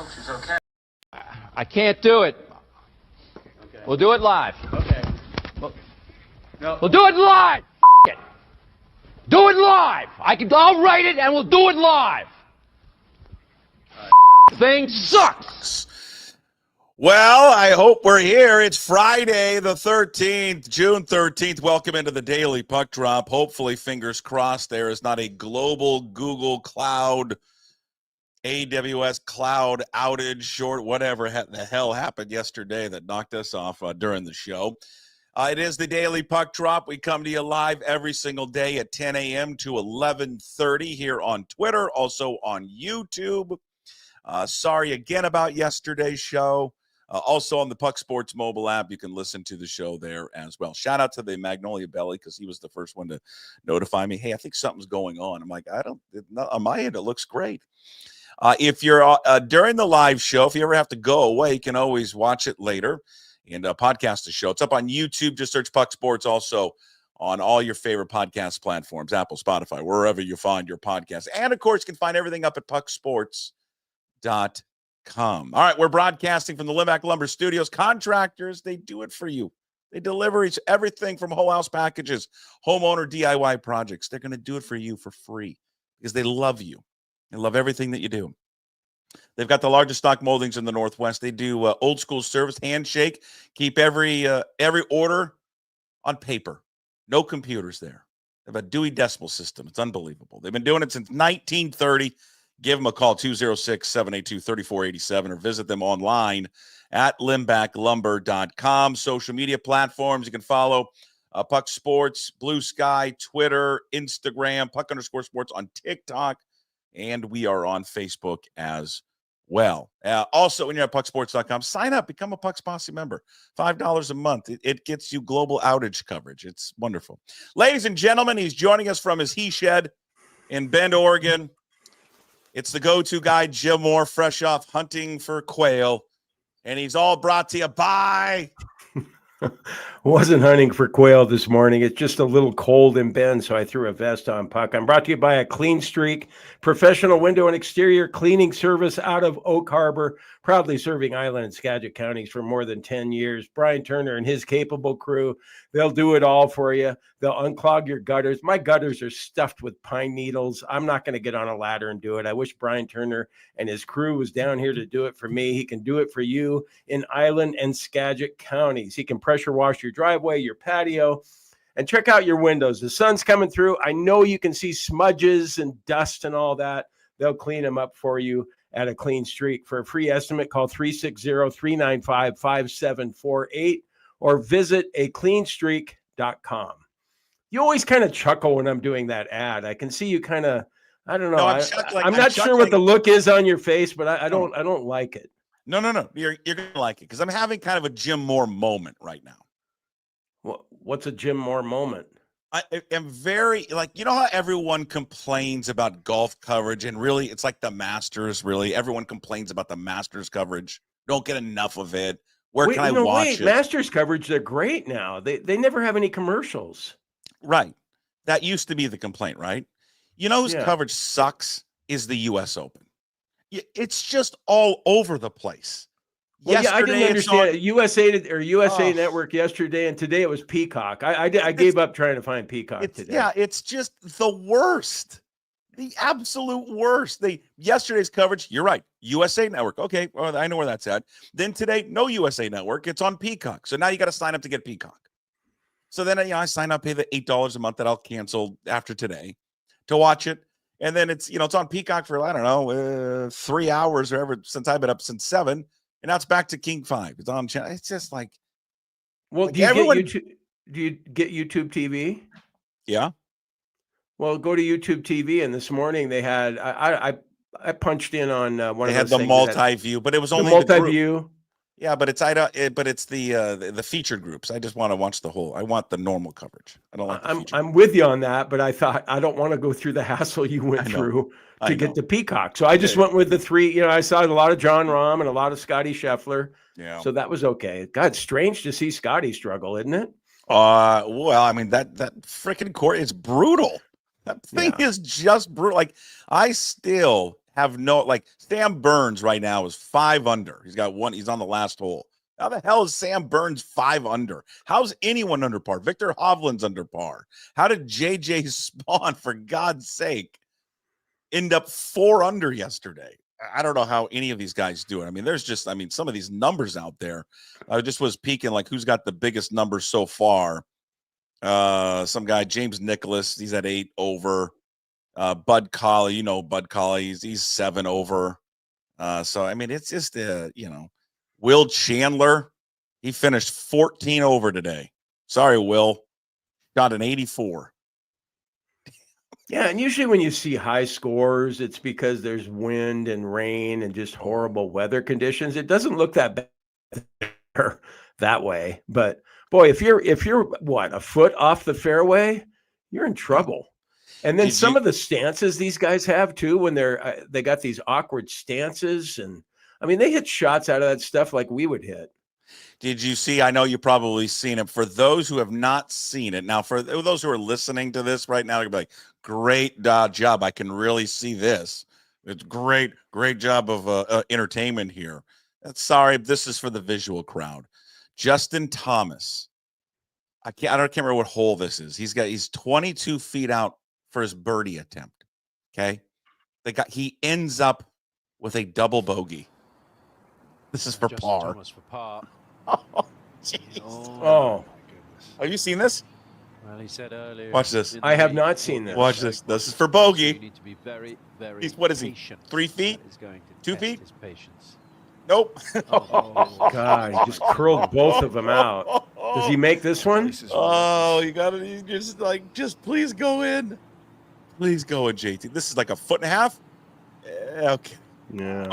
Hope she's okay. I can't do it. Okay. We'll do it live. Okay. We'll do it live. It. Do it live. I'll write it and we'll do it live. Thing sucks. Well, I hope we're here. It's Friday the 13th, June 13th. Welcome into the Daily Puck Drop. Hopefully, fingers crossed, there is not a global Google Cloud, AWS cloud outage or whatever the hell happened yesterday that knocked us off during the show. It is the Daily Puck Drop. We come to you live every single day at 10 a.m. to 11:30 here on Twitter, also on YouTube. Sorry again about yesterday's show. Also on the Puck Sports mobile app, you can listen to the show there as well. Shout out to the Magnolia Belly because he was the first one to notify me. Hey, I think something's going on. I'm like, on my end, it looks great. If you're during the live show, if you ever have to go away, you can always watch it later and podcast the show. It's up on YouTube. Just search Puck Sports. Also on all your favorite podcast platforms, Apple, Spotify, wherever you find your podcast. And, of course, you can find everything up at pucksports.com. All right, we're broadcasting from the Limback Lumber Studios. Contractors, they do it for you. They deliver everything from whole house packages, homeowner DIY projects. They're going to do it for you for free because they love you. They love everything that you do. They've got the largest stock moldings in the Northwest. They do old school service, handshake, keep every order on paper. No computers there. They have a Dewey Decimal System. It's unbelievable. They've been doing it since 1930. Give them a call, 206-782-3487, or visit them online at limbacklumber.com. Social media platforms, you can follow Puck Sports, Blue Sky, Twitter, Instagram, Puck_sports on TikTok, and we are on Facebook as well. Also, when you're at pucksports.com, sign up, become a Puck's Posse member. $5 a month. It gets you global outage coverage. It's wonderful. Ladies and gentlemen, he's joining us from his he shed in Bend, Oregon. It's the go-to guy, Jim Moore, fresh off hunting for quail, and he's all brought to you by... Wasn't hunting for quail this morning. It's just a little cold in Bend, so I threw a vest on, Puck. I'm brought to you by a Clean Streak, professional window and exterior cleaning service out of Oak Harbor, proudly serving Island and Skagit counties for more than 10 years. Brian Turner and his capable crew, they'll do it all for you. They'll unclog your gutters. My gutters are stuffed with pine needles. I'm not going to get on a ladder and do it. I wish Brian Turner and his crew was down here to do it for me. He can do it for you in Island and Skagit counties. He can pressure wash your driveway, your patio, and check out your windows. The sun's coming through. I know you can see smudges and dust and all that. They'll clean them up for you at a Clean Streak. For a free estimate, call 360-395-5748 or visit acleanstreak.com. You always kind of chuckle when I'm doing that ad. I can see you kind of, I don't know. No, I'm not sure what the look is on your face, but I don't like it. No. You're going to like it because I'm having kind of a Jim Moore moment right now. What's a Jim Moore moment? I am very, you know how everyone complains about golf coverage, and really it's like the Masters, really. Everyone complains about the Masters coverage. Don't get enough of it. Where can I watch it? Masters coverage, they're great now. They never have any commercials. Right. That used to be the complaint, right? You know whose coverage sucks is the U.S. Open. It's just all over the place. Well, I didn't understand USA Network yesterday, and today it was Peacock. I gave up trying to find Peacock today. Yeah, it's just the worst, the absolute worst. Yesterday's coverage, you're right, USA Network. Okay, well, I know where that's at. Then today, no USA Network. It's on Peacock. So now you got to sign up to get Peacock. So then I sign up, pay the $8 a month that I'll cancel after today to watch it. And then it's on Peacock for, 3 hours or ever since I've been up since 7. And now it's back to King 5. It's on channel. It's just like, well, do you get YouTube TV? Yeah. Well, go to YouTube TV, and this morning they had I punched in on one. They had the multi-view, but it was only the multi-view. Yeah, but it's the featured groups. I just want to watch the whole. I want the normal coverage. I don't like. I'm with you on that, but I thought I don't want to go through the hassle you went through to get to Peacock. So I just went with the 3. I saw a lot of John Rahm and a lot of Scotty Scheffler. Yeah. So that was okay. God, strange to see Scotty struggle, isn't it? Well, I mean that freaking court is brutal. That thing is just brutal. Like, I still have no, like, Sam Burns right now is 5 under. He's got one. He's on the last hole. How the hell is Sam Burns 5 under? How's anyone under par? Victor Hovland's under par. How did JJ Spawn, for God's sake, end up 4 under yesterday? I don't know how any of these guys do it. I mean, there's just, I mean, some of these numbers out there. I just was peeking, like, who's got the biggest numbers so far? Some guy, James Nicholas, he's at 8 over. Bud Colley, you know, Bud Colley, he's 7 over. So, I mean, it's just, you know, Will Chandler, he finished 14 over today. Sorry, Will. Got an 84. Yeah, and usually when you see high scores, it's because there's wind and rain and just horrible weather conditions. It doesn't look that bad that way. But boy, if you're what, a foot off the fairway, you're in trouble. And then some of the stances these guys have too, when they got these awkward stances, and I mean, they hit shots out of that stuff like we would hit. Did you see? I know you probably seen it. For those who have not seen it, now for those who are listening to this right now, you'll be like, "Great job! I can really see this. It's great job of entertainment here." Sorry, this is for the visual crowd. Justin Thomas. I can't remember what hole this is. He's 22 feet out for his birdie attempt. Okay. He ends up with a double bogey. This is for Justin par. Thomas for par. Oh, jeez. Oh. Have you seen this? Well, he said earlier. Watch this. I have not seen this. Watch this. This is for bogey. You need to be very, very What is he? patient. 3 feet? That is going to 2 test feet? his patience. Nope. Oh, God, he just curled both of them out. Does he make this one? Oh, you just please go in. Please go in, JT. This is like a foot and a half. Okay. Yeah.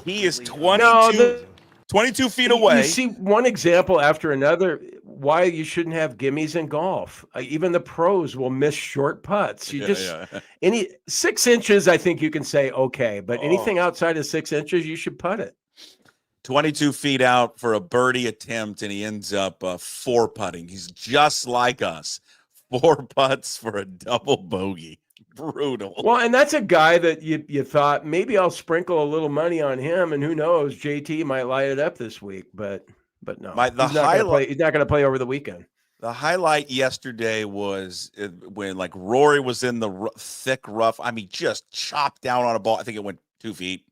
He is 22 feet away. You see one example after another why you shouldn't have gimmies in golf. Even the pros will miss short putts. Any 6 inches, I think you can say okay, but anything outside of 6 inches, you should putt it. 22 feet out for a birdie attempt, and he ends up 4 putting. He's just like us. 4 putts for a double bogey. Brutal. Well, and that's a guy that you thought maybe I'll sprinkle a little money on him, and who knows, JT might light it up this week, but no, he's not going to play over the weekend. The highlight yesterday was when, like, Rory was in the thick rough. I mean, just chopped down on a ball. I think it went 2 feet,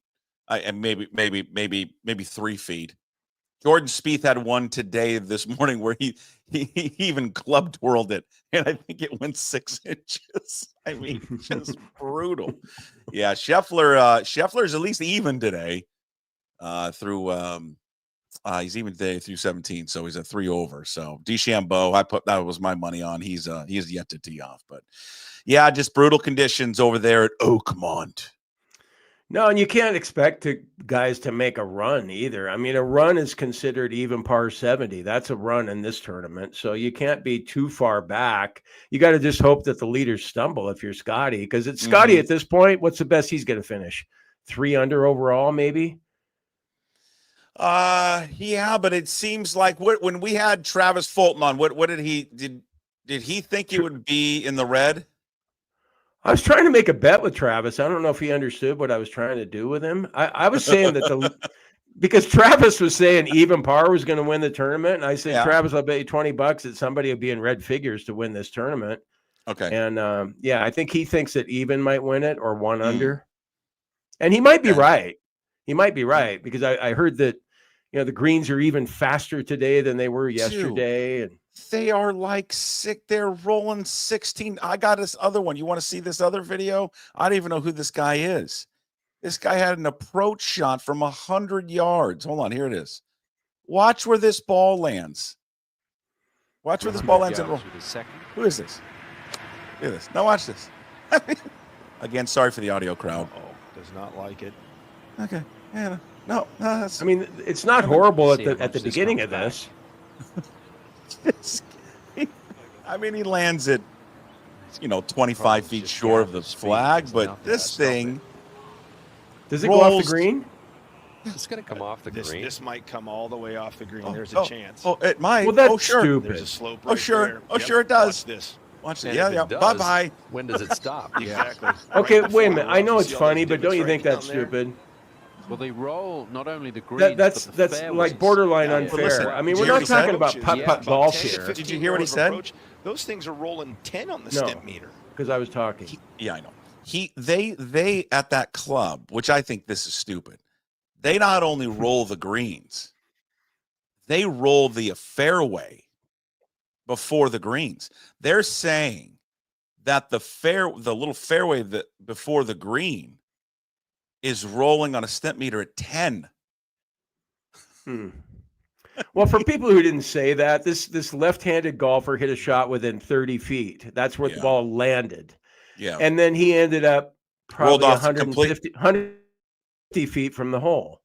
and maybe 3 feet. Jordan Spieth had one this morning where he even club twirled it, and I think it went 6 inches. I mean, just brutal. Yeah, Scheffler's at least even today. He's even today through 17, so he's at 3 over. So DeChambeau, that was my money on. He's yet to tee off, but yeah, just brutal conditions over there at Oakmont. No, and you can't expect guys to make a run either. I mean, a run is considered even par 70. That's a run in this tournament. So you can't be too far back. You got to just hope that the leaders stumble if you're Scotty, because it's Scotty at this point. What's the best he's going to finish? 3 under overall, maybe? Yeah, but it seems like when we had Travis Fulton on, what did he think he would be in the red? I was trying to make a bet with Travis. I don't know if he understood what I was trying to do with him. I was saying that because Travis was saying even par was going to win the tournament. And I said, Travis, I'll bet you $20 that somebody will be in red figures to win this tournament. Okay. And I think he thinks that even might win it or 1 under. And he might be right. He might be right, because I heard that, the greens are even faster today than they were yesterday. And they are like sick. They're rolling 16. I got this other one. You want to see this other video? I don't even know who this guy is. This guy had an approach shot from 100 yards. Hold on. Here it is. Watch where this ball lands. Watch where this ball lands. Who is this? Look at this. Now watch this. Again, sorry for the audio crowd. Does not like it. Okay. Yeah. No. I mean, it's not horrible at the beginning of this. I mean, he lands it, 25 feet short of the flag, but this thing does it go off the green? It's going to come off the green. This might come all the way off the green. There's a chance. Oh, it might. Well, that's sure. stupid. There's a slope. Right there. Sure it does. Watch this. Watch it. And Yeah, if yeah. it does, Bye-bye. When does it stop? Exactly. Okay, Right wait a before minute. the I know rocks, it's you see all those funny, but don't you divots think right that's down there? stupid? Well, they roll not only the greens, That's but the fairways. like borderline Yeah, unfair. listen, I mean, did we're you hear not what he said? talking about Approaches, putt-putt about golf 10 to here. 15 Did you hear what he yards of said? approach. Those things are rolling 10 on the No. stimp meter. Because I was talking. Yeah, I know. They at that club, which I think this is stupid. They not only roll the greens, they roll the fairway before the greens. They're saying that the little fairway that before the green is rolling on a stimp meter at 10. Well, for people who didn't say that, this left-handed golfer hit a shot within 30 feet. That's where the Yeah. ball landed. Yeah. And then he ended up Rolled probably off the complete 150 feet from the hole.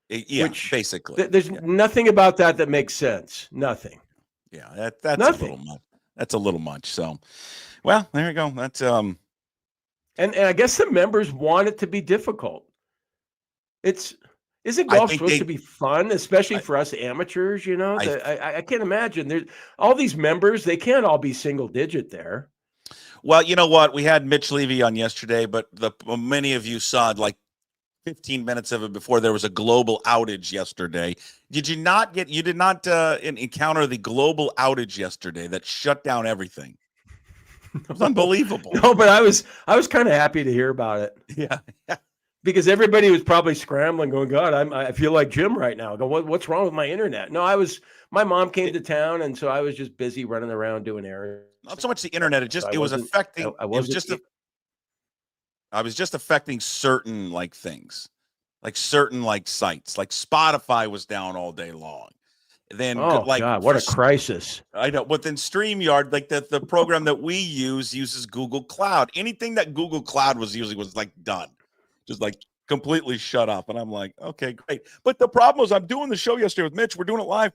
yeah, which basically. There's nothing about that makes sense. Nothing. Yeah, that's Nothing. a little much. That's a little much. So, well, there you go. That's And I guess the members want it to be difficult. Isn't golf supposed to be fun, especially for us amateurs? You know, I can't imagine. There's all these members; they can't all be single digit there. Well, you know what? We had Mitch Levy on yesterday, but many of you saw like 15 minutes of it before there was a global outage yesterday. Did you not encounter the global outage yesterday that shut down everything? It was unbelievable. No, but I was kind of happy to hear about it. Yeah. Because everybody was probably scrambling, going, God, I feel like Jim right now. Go, what's wrong with my internet? No, my mom came to town, and so I was just busy running around doing errands. Not so much the internet. It was affecting. I was just affecting certain like things, like certain like sites, like Spotify was down all day long. Then God, what a crisis! I know, but then StreamYard, like the program that we uses Google Cloud. Anything that Google Cloud was using was like done. Just like completely shut off. And I'm like, okay, great. But the problem is I'm doing the show yesterday with Mitch. We're doing it live.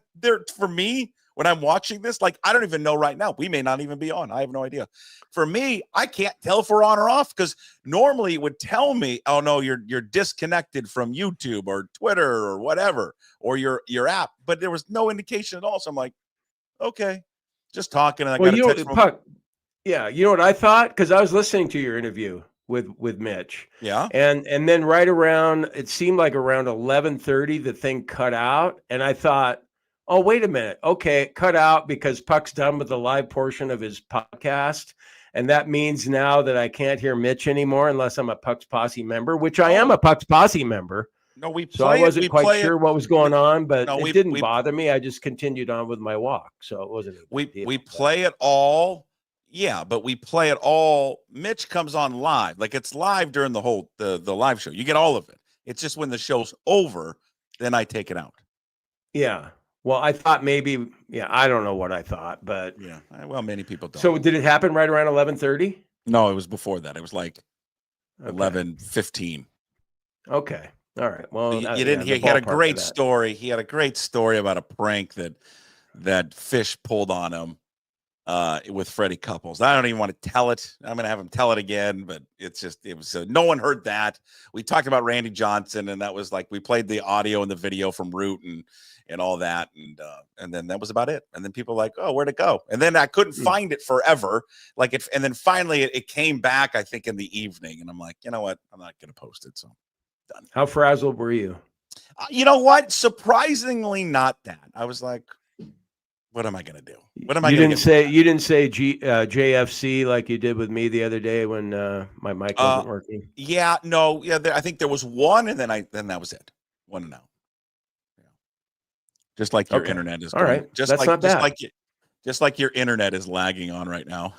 For me, when I'm watching this, like, I don't even know right now. We may not even be on. I have no idea. For me, I can't tell if we're on or off because normally it would tell me, oh, no, you're disconnected from YouTube or Twitter or whatever, or your app. But there was no indication at all. So I'm like, okay, just talking. And I got a text from Puck, yeah, you know what I thought? Because I was listening to your interview with Mitch. Yeah. And then right around, it seemed like around 11:30, the thing cut out. And I thought, oh, wait a minute. Okay, it cut out because Puck's done with the live portion of his podcast. And that means now that I can't hear Mitch anymore unless I'm a Puck's Posse member, which I am a Puck's Posse member. No, so I wasn't quite sure what was going on, but it didn't bother me. I just continued on with my walk. So it wasn't a big deal. We play it all. Yeah, but we play it all. Mitch comes on live. Like it's live during the whole the live show. You get all of it. It's just when the show's over, then I take it out. Yeah. Well, I thought maybe, I don't know what I thought, but yeah. Well, many people don't. So did it happen right around 11:30? No, it was before that. It was like 11:15. Okay. All right. Well, you didn't hear. He had a great story. He had a great story about a prank that Fish pulled on him. With Freddie Couples. I don't even want to tell it. I'm going to have him tell it again, but it was no one heard that. We talked about Randy Johnson, and that was like, we played the audio and the video from Root and all that. And then that was about it. And then people were like, oh, where'd it go? And then I couldn't find it forever. And then finally it came back, I think in the evening. And I'm like, you know what? I'm not going to post it. So done. How frazzled were you? You know what? Surprisingly not that. I was like, what am I going to do? What am I going to do? You didn't say JFC like you did with me the other day when my mic wasn't working. Yeah, no, yeah. I think there was one, and then that was it. One and out. Yeah. Just like your internet is. All right. That's not bad. Just like your internet is lagging on right now.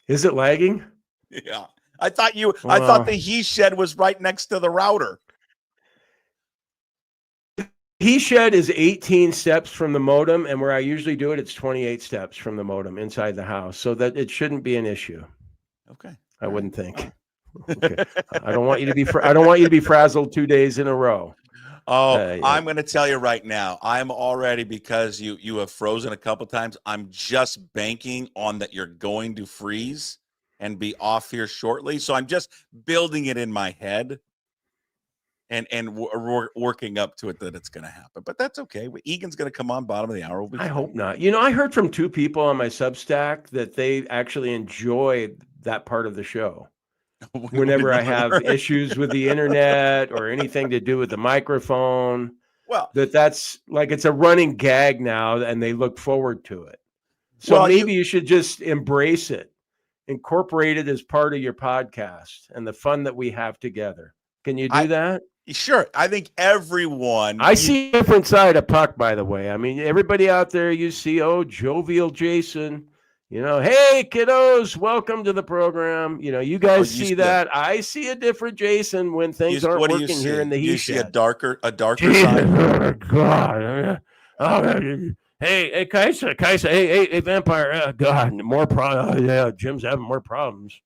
Is it lagging? Yeah. I thought the he shed was right next to the router. He shed is 18 steps from the modem, and where I usually do it, it's 28 steps from the modem inside the house, so that it shouldn't be an issue. Okay, I wouldn't think. Okay. I don't want you to be frazzled 2 days in a row. Oh, I'm going to tell you right now. I'm already, because you have frozen a couple times. I'm just banking on that you're going to freeze and be off here shortly. So I'm just building it in my head. and working up to it that it's going to happen. But that's okay. Egan's going to come on bottom of the hour. I hope not. I heard from 2 people on my Substack that they actually enjoy that part of the show. Whenever I have issues with the internet or anything to do with the microphone, that's like it's a running gag now, and they look forward to it. So maybe you should just embrace it, incorporate it as part of your podcast and the fun that we have together. Can you do that? Sure. I think everyone. I see a different side of Puck, by the way. I mean, everybody out there, you see, jovial Jason, hey, kiddos, welcome to the program. You guys see that. I see a different Jason when things aren't working here in the heat. You see a darker side. Oh, God. Hey, Kaisa, hey, vampire. God, more problems. Yeah, Jim's having more problems.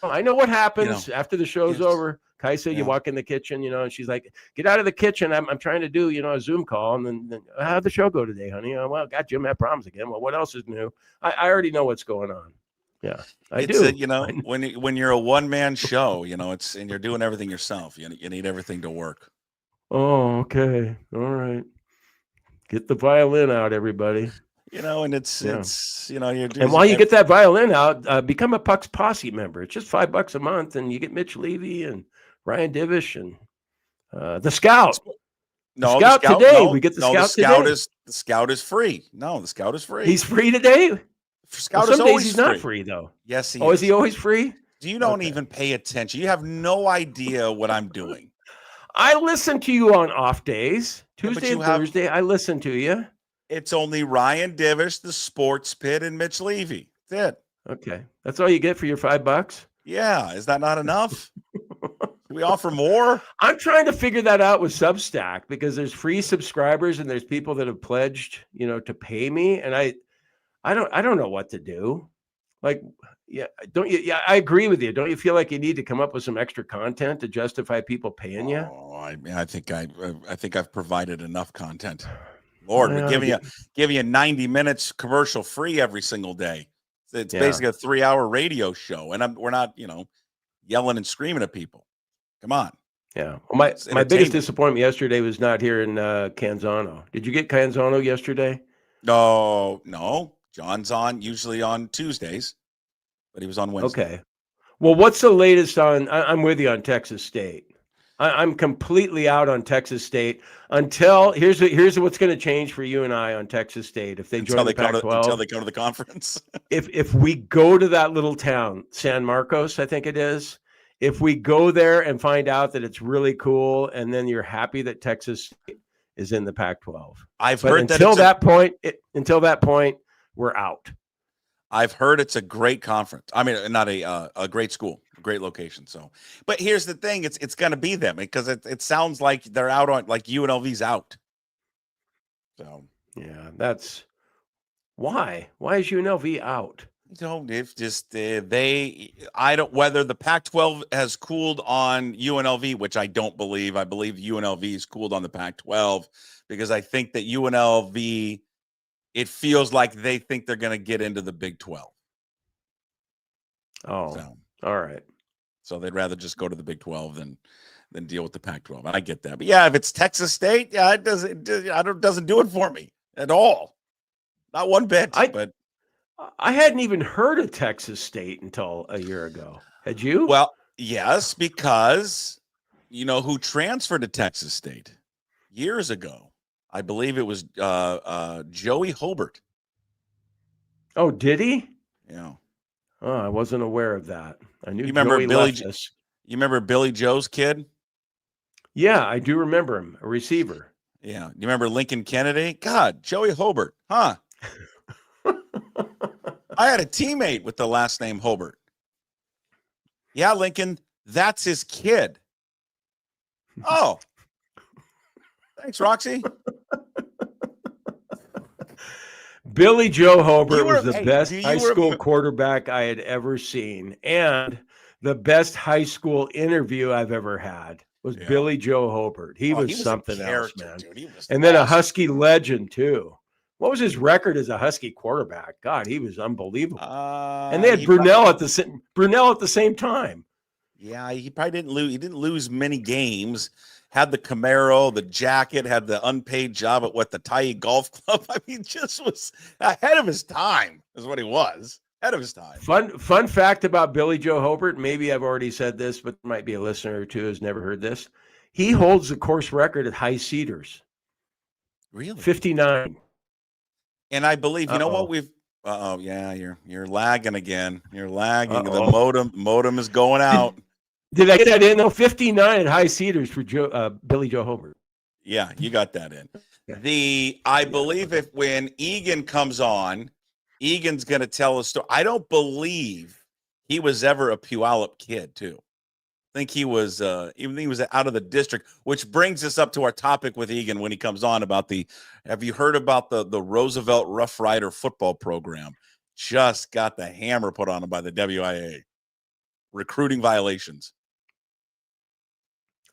I know what happens after the show's over. Kaisa, you walk in the kitchen, and she's like, get out of the kitchen. I'm trying to do, a Zoom call. And then how'd the show go today, honey? Well, God, Jim had problems again. Well, what else is new? I already know what's going on. Yeah, I do. When you're a one-man show, and you're doing everything yourself, you need everything to work. Oh, okay. All right. Get the violin out, everybody. And it's you're doing. And while you get that violin out, become a Puck's Posse member. It's just $5 a month, and you get Mitch Levy and Ryan Divish and the Scout. No, the Scout today. We get the Scout today. The Scout is free. No, the Scout is free. He's free today. Scout is always he's free. Not free though. Yes, he is he always free? You don't even pay attention. You have no idea what I'm doing. I listen to you on off days, Tuesday and Thursday. I listen to you. It's only Ryan Divish, the Sports Pit, and Mitch Levy. That's it. Okay, that's all you get for your $5. Yeah, is that not enough? We offer more. I'm trying to figure that out with Substack because there's free subscribers and there's people that have pledged, to pay me, and I don't know what to do. Like, don't you? Yeah, I agree with you. Don't you feel like you need to come up with some extra content to justify people paying you? Oh, I think I've provided enough content. Lord, we're giving you 90 minutes commercial free every single day. It's basically a 3-hour radio show, and we're not, yelling and screaming at people. Come on. Yeah. Well, my biggest disappointment yesterday was not here in Canzano. Did you get Canzano yesterday? No. John's usually on Tuesdays, but he was on Wednesday. Okay. Well, what's the latest on? I'm with you on Texas State. I'm completely out on Texas State until here's what's going to change for you and I on Texas State if they join the Pac-12. Until they go to the conference. if we go to that little town, San Marcos, I think it is. If we go there and find out that it's really cool, and then you're happy that Texas State is in the Pac-12. I've heard that until that point, we're out. I've heard it's a great conference. I mean, not a great school, a great location. So, but here's the thing: it's going to be them because it sounds like they're out on like UNLV's out. So yeah, that's why. Why is UNLV out? If just I don't whether the Pac-12 has cooled on UNLV, which I don't believe. I believe UNLV is cooled on the Pac-12 because I think that UNLV. It feels like they think they're going to get into the Big 12. Oh, all right. So they'd rather just go to the Big 12 than deal with the Pac-12. And I get that. But yeah, if it's Texas State, it doesn't do it for me at all. Not one bit. I hadn't even heard of Texas State until a year ago. Had you? Well, yes, because you know who transferred to Texas State years ago. I believe it was Joey Hobert. Oh, did he? Yeah. Oh, I wasn't aware of that. I knew. You remember Joey Billy? left us. You remember Billy Joe's kid? Yeah, I do remember him, a receiver. Yeah. You remember Lincoln Kennedy? God, Joey Hobert, huh? I had a teammate with the last name Hobert. Yeah, Lincoln, that's his kid. Oh. Thanks, Roxy. Billy Joe Hobert was the best high school quarterback I had ever seen. And the best high school interview I've ever had was Billy Joe Hobert. He was something else, man. And then a Husky legend, too. What was his record as a Husky quarterback? God, he was unbelievable. And they had Brunell at the same time. Yeah, he probably didn't lose. He didn't lose many games. Had the Camaro, the jacket, had the unpaid job at the Thai Golf Club. I mean, just was ahead of his time. Is what he was. Ahead of his time. Fun fact about Billy Joe Hobert. Maybe I've already said this, but there might be a listener or two who's never heard this. He holds the course record at High Cedars. Really? 59. And I believe you know what we've. Yeah, you're lagging again. You're lagging. The modem is going out. Did I get that in? No, 59 at High Cedars for Billy Joe Hobert. Yeah, you got that in. I believe when Egan comes on, Egan's going to tell a story. I don't believe he was ever a Puyallup kid, too. I think he was even he was out of the district, which brings us up to our topic with Egan when he comes on about have you heard about the Roosevelt Rough Rider football program? Just got the hammer put on him by the WIA. Recruiting violations.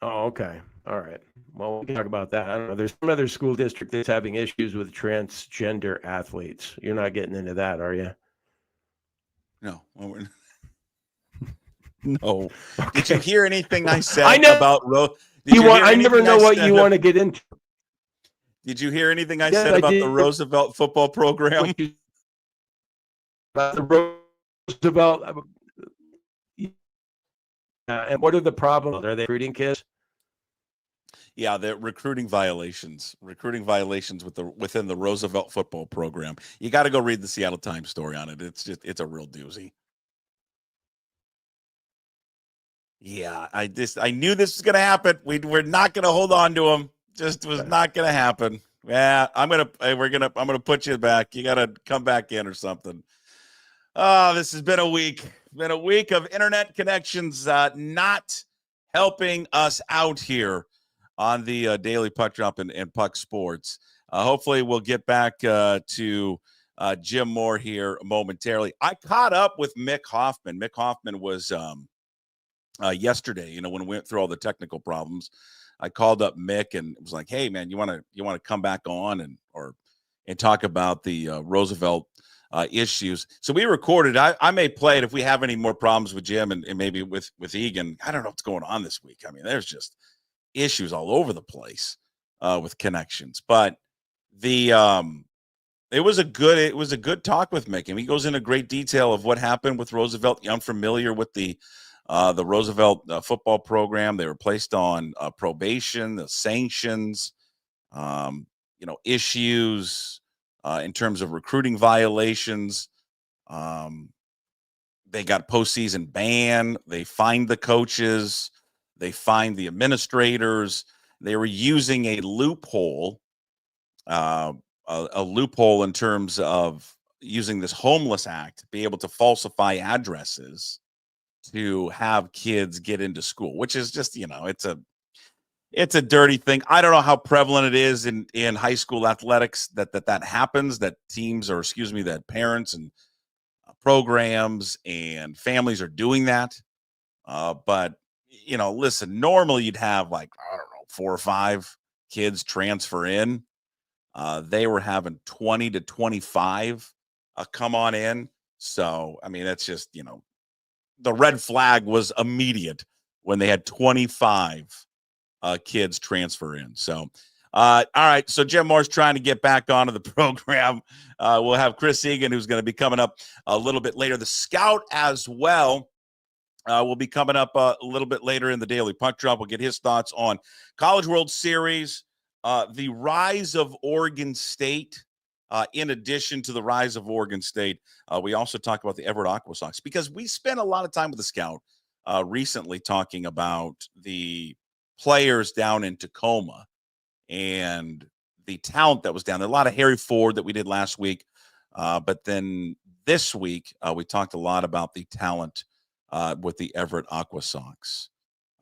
Oh, okay. All right. Well, we can talk about that. I don't know. There's some other school district that's having issues with transgender athletes. You're not getting into that, are you? No. No. Okay. Did you hear anything I said about I never know what you want to get into. Did you hear anything I said about the Roosevelt football program? About the Roosevelt. And what are the problems? Are they recruiting kids? Yeah, the recruiting violations within the Roosevelt football program. You got to go read the Seattle Times story on it. It's a real doozy. Yeah, I knew this was going to happen. We're not going to hold on to him. Just was not going to happen. Yeah, I'm going to put you back. You got to come back in or something. Oh, this has been a week. Been a week of internet connections not helping us out here on the Daily Puck Drop and Puck Sports. Hopefully we'll get back to Jim Moore here momentarily. I caught up with Mick Hoffman. Mick Hoffman was yesterday, when we went through all the technical problems. I called up Mick and was like, "Hey, man, you want to come back on and talk about the Roosevelt issues?" So we recorded. I may play it if we have any more problems with Jim and maybe with Egan. I don't know what's going on this week. I mean, there's just issues all over the place with connections. But it was a good talk with Mick, and he goes into great detail of what happened with Roosevelt. I'm familiar with the Roosevelt football program. They were placed on probation, the sanctions, issues in terms of recruiting violations. They got postseason ban. They fined the coaches. They fined the administrators. They were using a loophole, a loophole in terms of using this Homeless Act to be able to falsify addresses to have kids get into school, which is just, it's a dirty thing. I don't know how prevalent it is in high school athletics that happens, that parents and programs and families are doing that. But listen, normally you'd have 4 or 5 kids transfer in. They were having 20 to 25 come on in. So, I mean, that's just, the red flag was immediate when they had 25 kids transfer in. So, all right. So Jim Moore's trying to get back onto the program. We'll have Chris Egan, who's going to be coming up a little bit later. The Scout as well will be coming up a little bit later in the Daily Puck Drop. We'll get his thoughts on College World Series, the rise of Oregon State. In addition to the rise of Oregon State, we also talk about the Everett Aqua Sox, because we spent a lot of time with the Scout recently talking about the players down in Tacoma and the talent that was down there. A lot of Harry Ford that we did last week. But then this week, we talked a lot about the talent with the Everett Aqua Sox.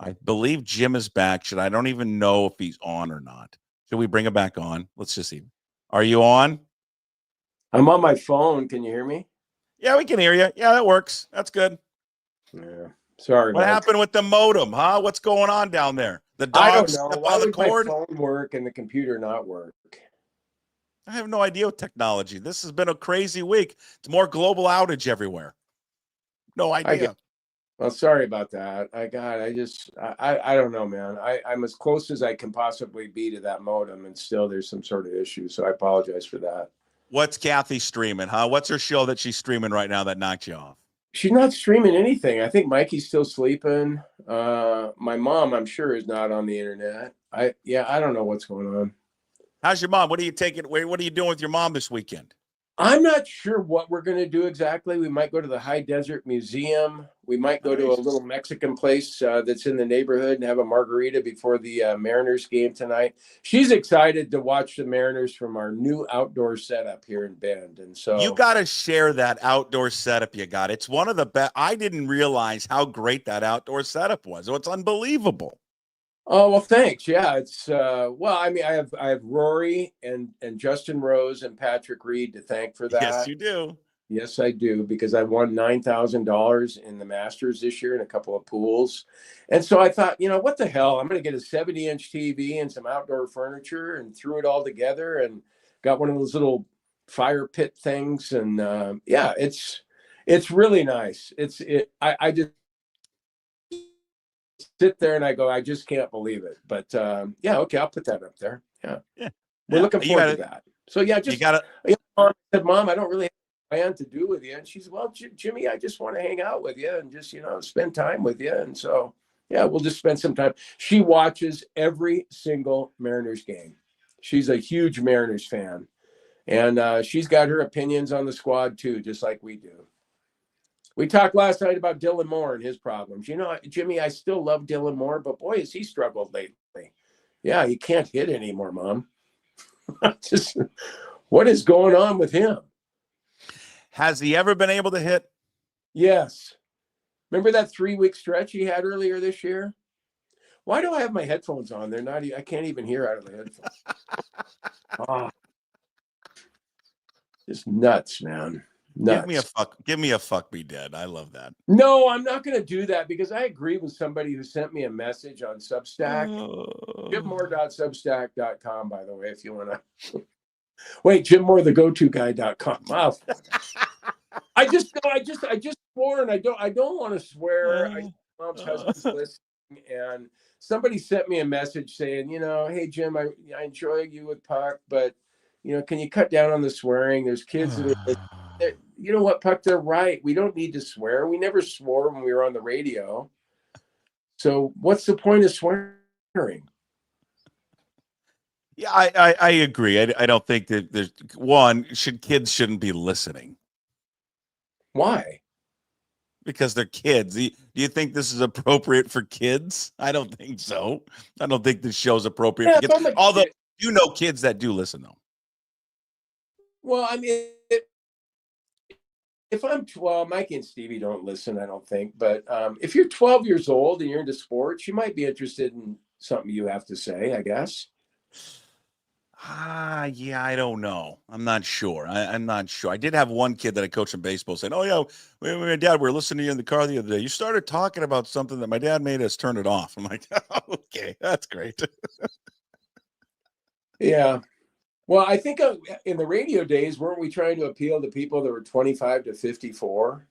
I believe Jim is back. I don't even know if he's on or not. Should we bring him back on? Let's just see. Are you on? I'm on my phone. Can you hear me? Yeah, we can hear you. Yeah, that works. That's good. Yeah. Sorry. What happened with the modem, huh? What's going on down there? The dogs step on the cord? My phone work and the computer not work? I have no idea what technology. This has been a crazy week. It's more global outage everywhere. No idea. Well, sorry about that. I don't know, man. I'm as close as I can possibly be to that modem, and still there's some sort of issue. So I apologize for that. What's Kathy streaming, huh? What's her show that she's streaming right now that knocked you off? She's not streaming anything. I think Mikey's still sleeping. My mom, I'm sure, is not on the internet. I don't know what's going on. How's your mom? What are you doing with your mom this weekend? I'm not sure what we're going to do exactly. We might go to the High Desert Museum. We might go to a little Mexican place that's in the neighborhood and have a margarita before the Mariners game tonight. She's excited to watch the Mariners from our new outdoor setup here in Bend. And so you got to share that outdoor setup you got. It's one of the best. I didn't realize how great that outdoor setup was. Oh, it's unbelievable. Oh, well, thanks. Yeah, it's well, I mean, I have Rory and Justin Rose and Patrick Reed to thank for that. Yes, you do. Yes, I do, because I won $9,000 in the Masters this year in a couple of pools. And so I thought, what the hell? I'm going to get a 70-inch TV and some outdoor furniture, and threw it all together and got one of those little fire pit things. And yeah, it's really nice. I just sit there and I go, I just can't believe it. But yeah, okay, I'll put that up there. Yeah. We're looking forward to that. So yeah, just Mom said, Mom, I don't really have a plan to do with you. And she's, well, Jimmy, I just want to hang out with you and just, spend time with you. And so yeah, we'll just spend some time. She watches every single Mariners game. She's a huge Mariners fan. And she's got her opinions on the squad too, just like we do. We talked last night about Dylan Moore and his problems. Jimmy, I still love Dylan Moore, but boy, has he struggled lately. Yeah, he can't hit anymore, Mom. Just, what is going on with him? Has he ever been able to hit? Yes. Remember that 3-week stretch he had earlier this year? Why do I have my headphones on? I can't even hear out of the headphones. Oh, just nuts, man. Nuts. Give me a fuck me dead. I love that. No, I'm not going to do that, because I agree with somebody who sent me a message on Substack. JimMoore.substack.com, by the way, if you want to. Wait, JimMoore, Wow. I just swore, and I don't want to swear. Mom's husband's listening, and somebody sent me a message saying, hey Jim, I enjoy you with Puck, but can you cut down on the swearing? There's kids that are, you know what, Puck, they're right. We don't need to swear. We never swore when we were on the radio. So what's the point of swearing? Yeah, I agree. I don't think that there's kids shouldn't be listening. Why? Because they're kids. Do you think this is appropriate for kids? I don't think so. I don't think this show's appropriate for kids. Although kids that do listen, though. Well, I mean, if I'm 12, Mikey and Stevie don't listen, I don't think. But if you're 12 years old and you're into sports, you might be interested in something you have to say, I guess. Yeah, I don't know. I'm not sure. I'm not sure. I did have one kid that I coached in baseball saying, oh, yeah, my dad, we were listening to you in the car the other day. You started talking about something that my dad made us turn it off. I'm like, oh, okay, that's great. Yeah. Well, I think in the radio days, weren't we trying to appeal to people that were 25 to 54?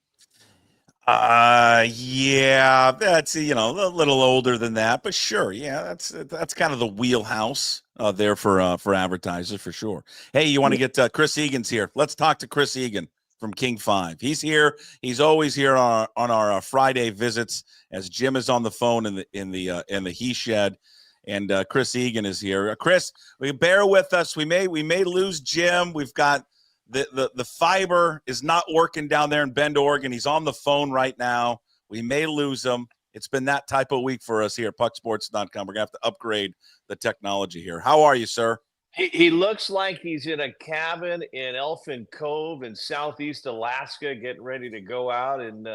Yeah, that's a little older than that, but sure, yeah, that's kind of the wheelhouse there for advertisers for sure. Hey, you want to get Chris Egan's here? Let's talk to Chris Egan from King 5. He's here. He's always here on our Friday visits as Jim is on the phone in the he shed, and Chris Egan is here. Chris, bear with us. We may lose Jim. We've got. The fiber is not working down there in Bend, Oregon. He's on the phone right now. We may lose him. It's been that type of week for us here at pucksports.com. We're going to have to upgrade the technology here. How are you, sir? He looks like he's in a cabin in Elfin Cove in southeast Alaska, getting ready to go out and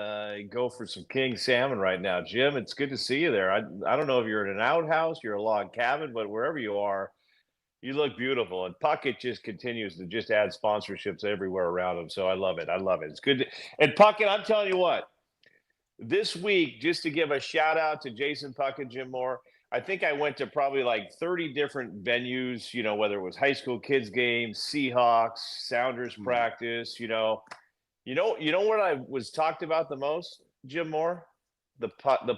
go for some king salmon right now. Jim, it's good to see you there. I don't know if you're in an outhouse, you're a log cabin, but wherever you are, you look beautiful, and Puckett just continues to just add sponsorships everywhere around him. So I love it. It's good. And Puckett, I'm telling you what, this week, just to give a shout out to Jason Puckett, Jim Moore, I think I went to probably like 30 different venues, whether it was high school kids games, Seahawks, Sounders practice, You know what I was talked about the most, Jim Moore? the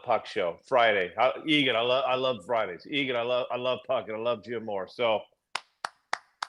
Puck show Friday. Egan, I love Fridays. Egan, I love Puckett. I love Jim Moore. So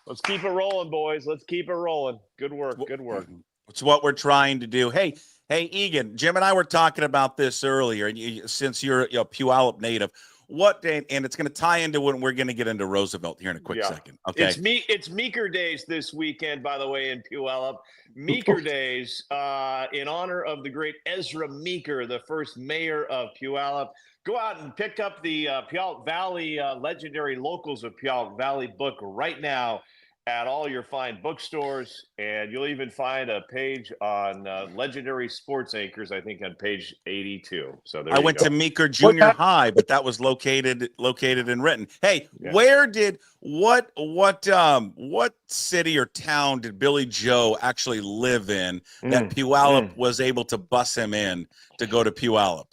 let's keep it rolling, boys. Let's keep it rolling. Good work. Good work. It's what we're trying to do. Hey, Egan, Jim and I were talking about this earlier, and since you're a Puyallup native, and it's going to tie into when we're going to get into Roosevelt here in a quick second. Okay, it's Meeker Days this weekend, by the way, in Puyallup. Meeker Days in honor of the great Ezra Meeker, the first mayor of Puyallup. Go out and pick up the Puyallup Valley Legendary Locals of Puyallup Valley book right now at all your fine bookstores, and you'll even find a page on Legendary Sports Anchors, I think on page 82. So there I you went go. to Meeker Junior High, but that was located in Renton. Hey, where did what city or town did Billy Joe actually live in that Puyallup was able to bus him in to go to Puyallup?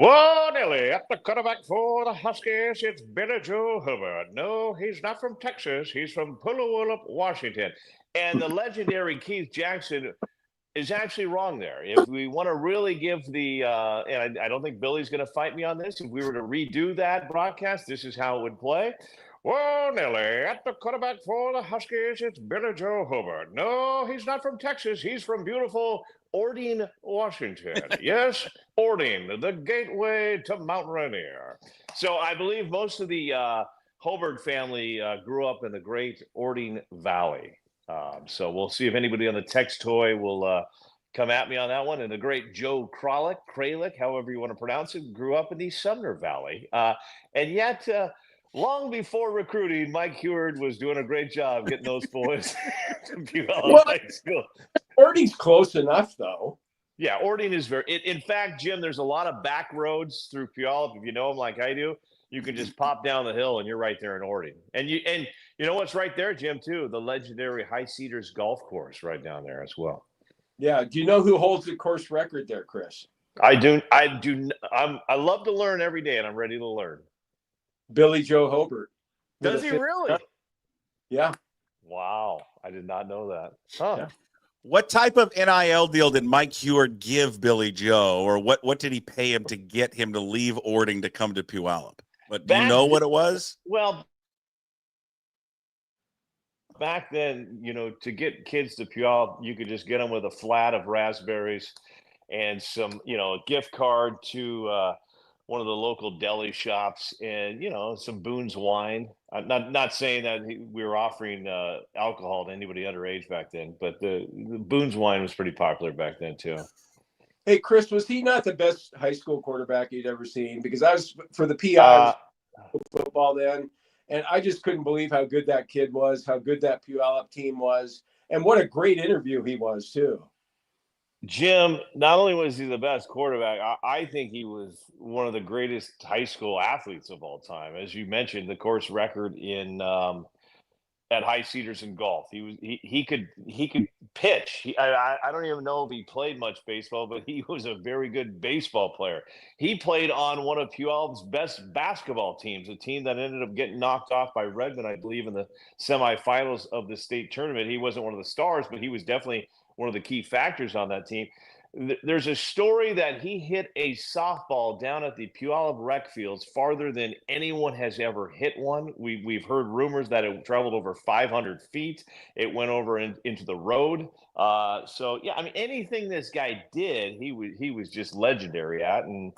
Well, Nelly, at the quarterback for the Huskies, it's Billy Joe Hobert. No, he's not from Texas. He's from Puyallup, Washington. And the legendary Keith Jackson is actually wrong there. If we want to really give the and I don't think Billy's going to fight me on this. If we were to redo that broadcast, this is how it would play. Well, Nelly, at the quarterback for the Huskies, it's Billy Joe Hobert. No, he's not from Texas. He's from beautiful Orting, Washington. Yes, Orting, the gateway to Mount Rainier. So I believe most of the Hobert family grew up in the great Orting Valley. So we'll see if anybody on the text toy will come at me on that one. And the great Joe Kralik, however you want to pronounce it, grew up in the Sumner Valley. And yet, long before recruiting, Mike Heward was doing a great job getting those boys to Puyallup High School. Orting's close enough, though. Yeah, Orting is in fact, Jim, there's a lot of back roads through Puyallup. If you know them like I do, you can just pop down the hill and you're right there in Orting. And you know what's right there, Jim, too? The legendary High Cedars Golf Course right down there as well. Yeah. Do you know who holds the course record there, Chris? I do. I love to learn every day, and I'm ready to learn. Billy Joe Hobert. Does he really? Yeah. Wow. I did not know that. Huh. Yeah. What type of NIL deal did Mike Heward give Billy Joe, or what did he pay him to get him to leave Orting to come to Puyallup? But do you know what it was? Well, back then, to get kids to Puyallup, you could just get them with a flat of raspberries and some, a gift card to one of the local deli shops and, some Boone's wine. I'm not saying that we were offering alcohol to anybody underage back then, but the Boone's wine was pretty popular back then too. Hey, Chris, was he not the best high school quarterback you'd ever seen? Because I was for the PI football then, and I just couldn't believe how good that kid was, how good that Puyallup team was, and what a great interview he was too. Jim, not only was he the best quarterback, I think he was one of the greatest high school athletes of all time. As you mentioned, the course record in at High Cedars in golf. He could pitch. I don't even know if he played much baseball, but he was a very good baseball player. He played on one of Puyallup's best basketball teams, a team that ended up getting knocked off by Redmond, I believe, in the semifinals of the state tournament. He wasn't one of the stars, but he was definitely one of the key factors on that team. There's a story that he hit a softball down at the Puyallup rec fields farther than anyone has ever hit one. We've heard rumors that it traveled over 500 feet. It went over into the road. So yeah, I mean, anything this guy did, he was just legendary at. And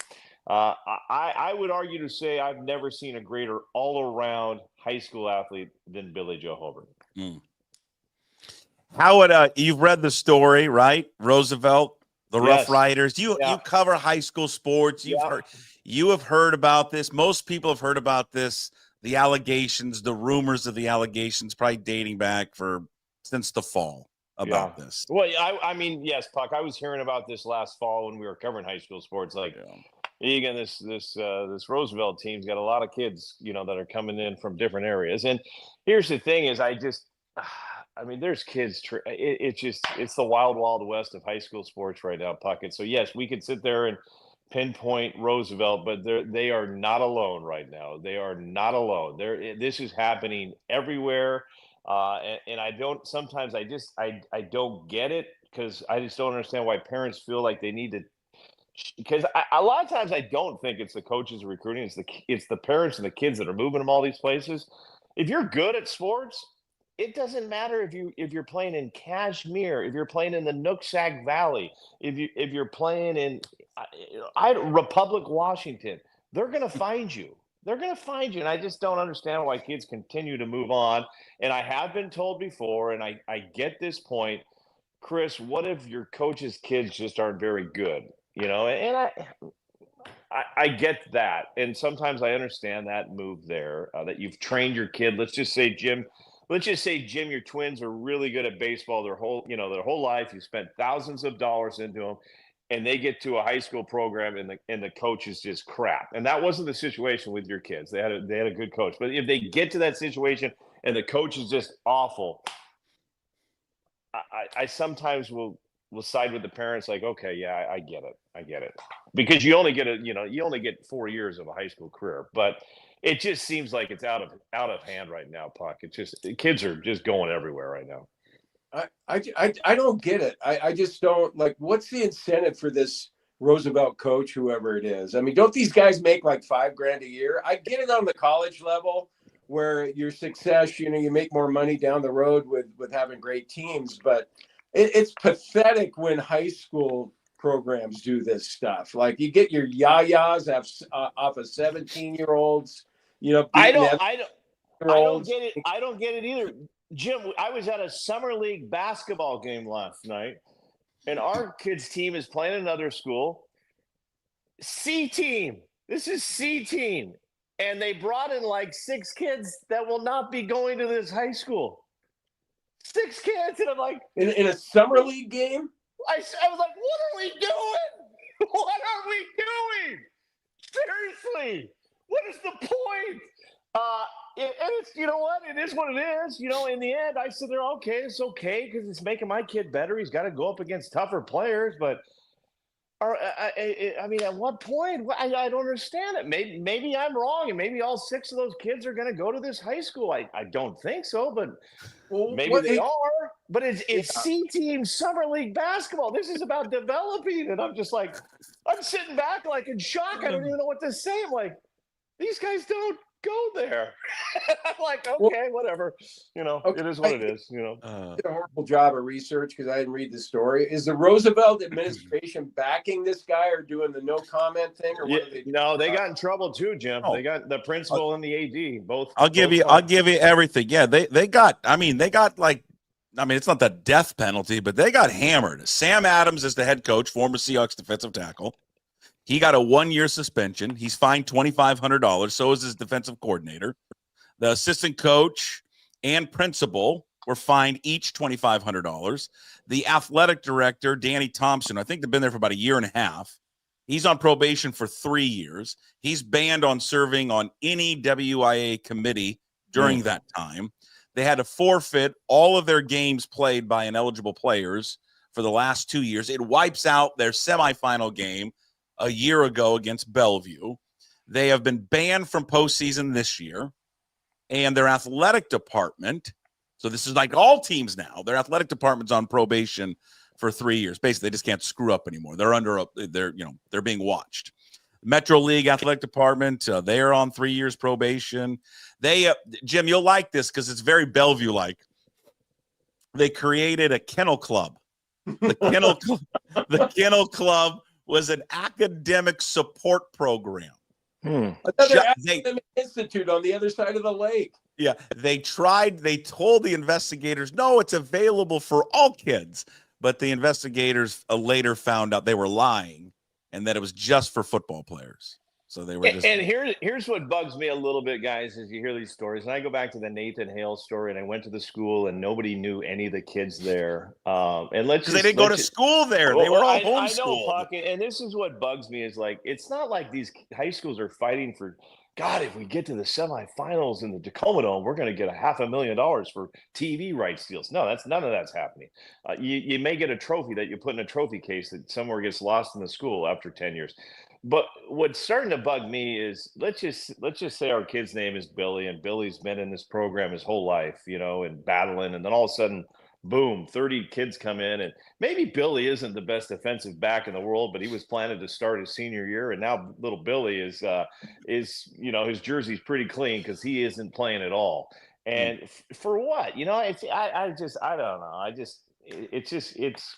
I would argue to say I've never seen a greater all-around high school athlete than Billy Joe Hobert. Mm. How would you've read the story, right? Roosevelt, the Rough Riders. You cover high school sports. You have heard about this. Most people have heard about this. The allegations, the rumors of the allegations, probably dating back since the fall about this. Well, I mean, yes, Puck. I was hearing about this last fall when we were covering high school sports. Like, Egan, this Roosevelt team's got a lot of kids, that are coming in from different areas. And here's the thing: is I mean, there's kids. It's the wild west of high school sports right now, Puckett. So yes, we could sit there and pinpoint Roosevelt, but they are not alone right now. They are not alone. This is happening everywhere, and I don't. Sometimes I don't get it because I just don't understand why parents feel like they need to because a lot of times I don't think it's the coaches recruiting. It's the parents and the kids that are moving them all these places. If you're good at sports, it doesn't matter if you're playing in Kashmir, if you're playing in the Nooksack Valley, if you're playing in Republic, Washington, they're going to find you. They're going to find you, and I just don't understand why kids continue to move on. And I have been told before, and I get this point, Chris. What if your coach's kids just aren't very good? You know, and I get that, and sometimes I understand that move there, that you've trained your kid. Let's just say Jim, your twins are really good at baseball their whole life. You spent thousands of dollars into them, and they get to a high school program, and the coach is just crap. And that wasn't the situation with your kids. They had a good coach, but if they get to that situation and the coach is just awful, I sometimes will side with the parents. Like, okay, yeah, I get it, because you only get 4 years of a high school career, but it just seems like it's out of hand right now, Puck. It's just kids are just going everywhere right now. I don't get it. I just don't like. What's the incentive for this Roosevelt coach, whoever it is? I mean, don't these guys make like $5,000 a year? I get it on the college level where your success, you make more money down the road with having great teams, but it's pathetic when high school programs do this stuff. Like you get your yayas off of 17-year-olds, I don't get it. I don't get it either. Jim, I was at a summer league basketball game last night, and our kids' team is playing another school. C team. This is C team. And they brought in like 6 kids that will not be going to this high school. 6 kids. And I'm like, in a summer league game? I was like, what are we doing? What are we doing? Seriously. What is the point? And it's, you know what? It is what it is. In the end, I said, they're okay. It's okay because it's making my kid better. He's got to go up against tougher players. But I mean, at what point? I don't understand it. Maybe I'm wrong, and maybe all 6 of those kids are going to go to this high school. I don't think so, but maybe they are. But it's C team summer league basketball. This is about developing, and I'm just like, I'm sitting back like in shock. I don't even know what to say. I'm like, these guys don't go there. I'm like, okay, whatever. It is what it is. Did a horrible job of research because I didn't read the story. Is the Roosevelt administration backing this guy or doing the no comment thing, or what are they doing? No, they got in trouble too, Jim. They got the principal and the AD both. I'll give you everything. Yeah, they got. I mean, it's not the death penalty, but they got hammered. Sam Adams is the head coach, former Seahawks defensive tackle. He got a 1-year suspension. He's fined $2,500. So is his defensive coordinator. The assistant coach and principal were fined each $2,500. The athletic director, Danny Thompson, I think they've been there for about a year and a half. He's on probation for 3 years. He's banned on serving on any WIA committee during that time. They had to forfeit all of their games played by ineligible players for the last 2 years. It wipes out their semifinal game a year ago against Bellevue. They have been banned from postseason this year, and their athletic department, so this is like all teams now, their athletic department's on probation for 3 years. Basically, they just can't screw up anymore. They're being watched. Metro League athletic department, they are on 3 years probation. They, Jim, you'll like this because it's very Bellevue-like. They created a kennel club. The kennel club was an academic support program. Another academic institute on the other side of the lake. Yeah, they told the investigators, no, it's available for all kids. But the investigators later found out they were lying and that it was just for football players. So they were just. And here's what bugs me a little bit, guys, as you hear these stories. And I go back to the Nathan Hale story, and I went to the school, and nobody knew any of the kids there. And they didn't go to school there. They were all homeschooled. I know, Puckett, and this is what bugs me is like it's not like these high schools are fighting for. God, if we get to the semifinals in the Tacoma Dome, we're going to get $500,000 for TV rights deals. No, none of that's happening. You may get a trophy that you put in a trophy case that somewhere gets lost in the school after 10 years. But what's starting to bug me is let's just say our kid's name is Billy, and Billy's been in this program his whole life, and battling, and then all of a sudden boom, 30 kids come in. And maybe Billy isn't the best defensive back in the world, but he was planning to start his senior year. And now little Billy is his jersey's pretty clean because he isn't playing at all. And for what? I don't know. It's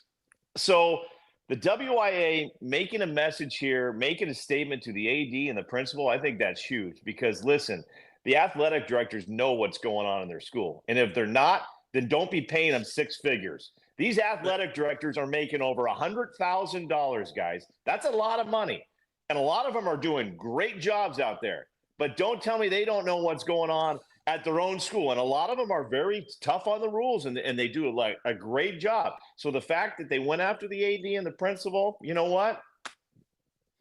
so the WIA making a message here, making a statement to the AD and the principal, I think that's huge because, listen, the athletic directors know what's going on in their school. And if they're not, then don't be paying them six figures. These athletic directors are making over $100,000, guys. That's a lot of money. And a lot of them are doing great jobs out there. But don't tell me they don't know what's going on at their own school. And a lot of them are very tough on the rules, and they do like a great job. So the fact that they went after the AD and the principal, you know what?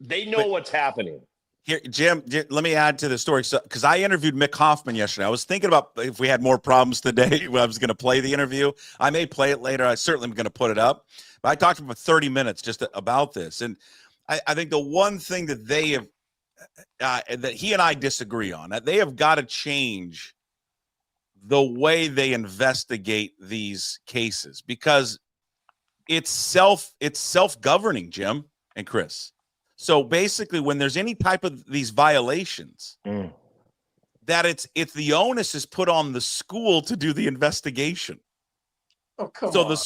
They know what's happening. Here, Jim, let me add to the story. So, because I interviewed Mick Hoffman yesterday. I was thinking about if we had more problems today, I was going to play the interview. I may play it later. I certainly am going to put it up. But I talked to him for 30 minutes just about this. And I think the one thing that they have, that he and I disagree on, that they have got to change the way they investigate these cases because it's self-governing, Jim and Chris. So basically, when there's any type of these violations, that it's the onus is put on the school to do the investigation. Oh, come on.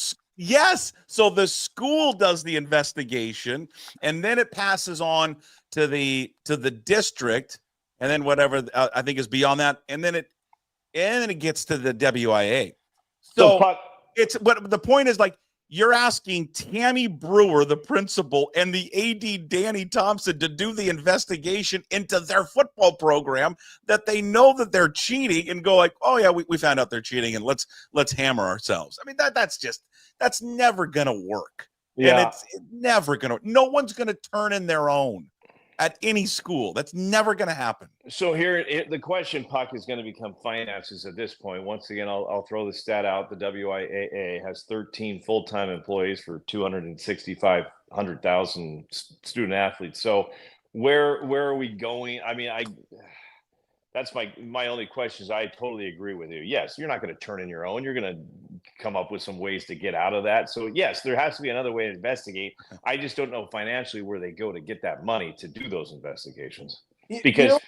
So the school does the investigation, and then it passes on to the district, and then whatever I think is beyond that, and then it gets to the WIA. So but the point is, like, you're asking Tammy Brewer, the principal, and the AD Danny Thompson to do the investigation into their football program that they know that they're cheating and go like, oh yeah, we found out they're cheating and let's hammer ourselves. I mean, that's never gonna work. Yeah. And it's never gonna. No one's gonna turn in their own at any school. That's never going to happen. So here, the question, Puck, is going to become finances at this point. Once again, I'll throw the stat out. The WIAA has 13 full-time employees for 265,000 student athletes. So where are we going? I mean, that's my only question is I totally agree with you. Yes, you're not going to turn in your own. You're going to come up with some ways to get out of that. So yes, there has to be another way to investigate. I just don't know financially where they go to get that money to do those investigations. Because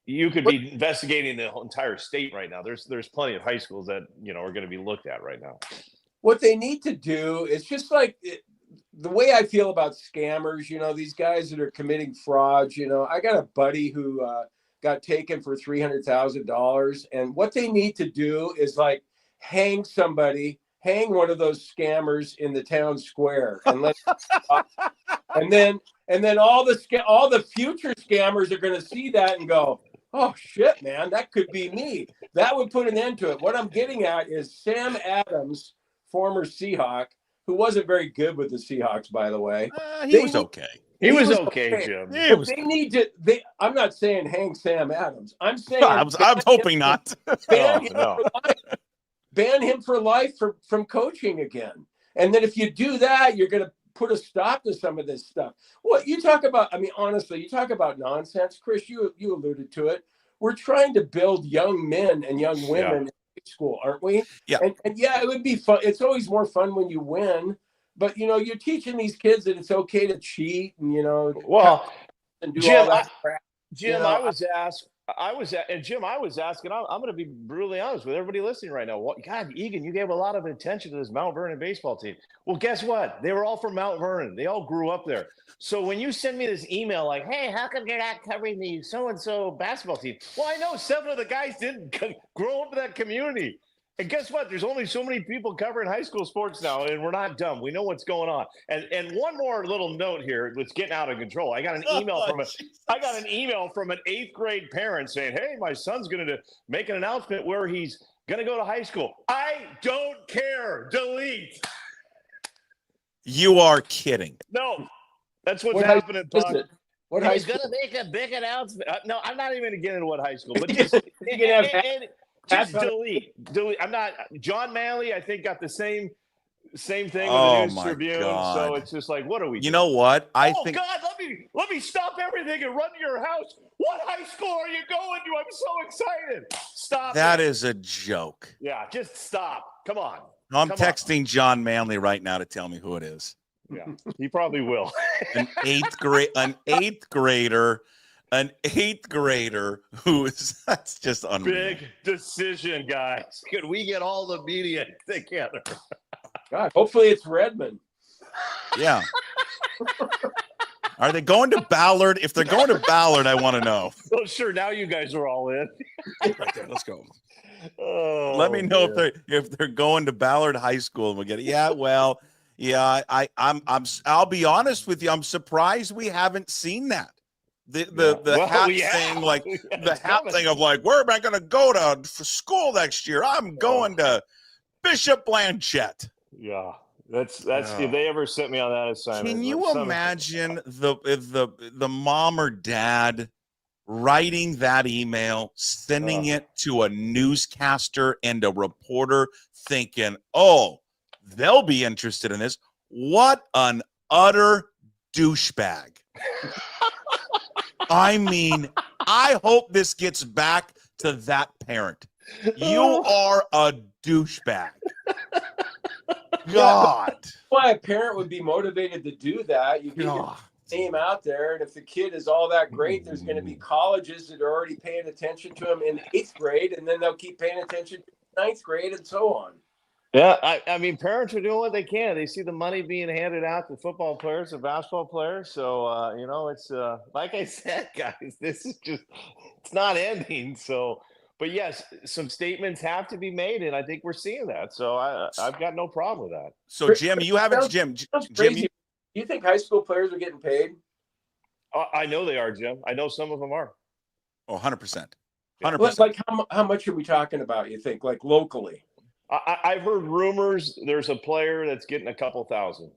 you could be investigating the whole entire state right now. There's plenty of high schools that are going to be looked at right now. What they need to do is just like the way I feel about scammers. These guys that are committing frauds. I got a buddy who got taken for $300,000, and what they need to do is like hang one of those scammers in the town square, and and then all the future scammers are going to see that and go, oh shit, man, that could be me. That would put an end to it. What I'm getting at is Sam Adams, former Seahawk, who wasn't very good with the Seahawks, by the way. He was okay. He was okay, Jim. They need to. I'm not saying hang Sam Adams. I'm saying I'm hoping not. Ban him for life from coaching again. And then if you do that, you're going to put a stop to some of this stuff. What you talk about, I mean, honestly, you talk about nonsense, Chris, you alluded to it. We're trying to build young men and young women in school, aren't we? Yeah. And yeah, it would be fun. It's always more fun when you win. But, you're teaching these kids that it's okay to cheat and, and do Jim, all that crap. Jim, I was asked, and I'm going to be brutally honest with everybody listening right now. God, Egan, you gave a lot of attention to this Mount Vernon baseball team. Well, guess what? They were all from Mount Vernon. They all grew up there. So when you send me this email like, hey, how come you're not covering the so-and-so basketball team? Well, I know 7 of the guys didn't grow up in that community. And guess what? There's only so many people covering high school sports now, and we're not dumb. We know what's going on. And one more little note here that's getting out of control. I got an email from an 8th grade parent saying, "Hey, my son's going to make an announcement where he's going to go to high school." I don't care. Delete. You are kidding. No, that's what's happening. He's going to make a big announcement. No, I'm not even going to get into what high school, but just delete. I'm not. John Manley, I think, got the same thing with the News Tribune. God. So it's just like, what are we doing? You know what? I think. God, let me stop everything and run to your house. What high school are you going to? I'm so excited. Stop. That is a joke. Yeah, just stop. Come on. No, I'm Come texting John Manley right now to tell me who it is. on. Yeah, he probably will. An eighth grader who is that's just unreal. Big decision, guys. Could we get all the media together? God, hopefully it's Redmond. Yeah. Are they going to Ballard? If they're going to Ballard, I want to know. Oh, sure. Now you guys are all in. Right there. Let's go. Oh, Let me know man. if they're going to Ballard High School and we'll get it. Yeah, well, yeah, I'll be honest with you. I'm surprised we haven't seen that. The Well, hat we have. thing, like We have. the It's hat coming. thing of like, where am I going to go for school next year? I'm going to Bishop Blanchette. Yeah, that's Oh. if they ever sent me on that assignment. Can you some- imagine the mom or dad writing that email, sending it to a newscaster and a reporter, thinking, "Oh, they'll be interested in this." What an utter douchebag! I mean, I hope this gets back to that parent. You are a douchebag. God. Why a parent would be motivated to do that? You get your name out there, and if the kid is all that great, there's going to be colleges that are already paying attention to him in 8th grade, and then they'll keep paying attention to 9th grade and so on. Yeah, I mean, parents are doing what they can. They see the money being handed out to football players and basketball players. So, it's like I said, guys, this is it's not ending. So, but yes, some statements have to be made, and I think we're seeing that. So I've got no problem with that. So, Jim, you haven't, Jim, That's Jim, crazy. Do you think high school players are getting paid? I know they are, Jim. I know some of them are. 100%. Like 100%. how much are we talking about, you think, like locally? I've heard rumors there's a player that's getting a couple thousand.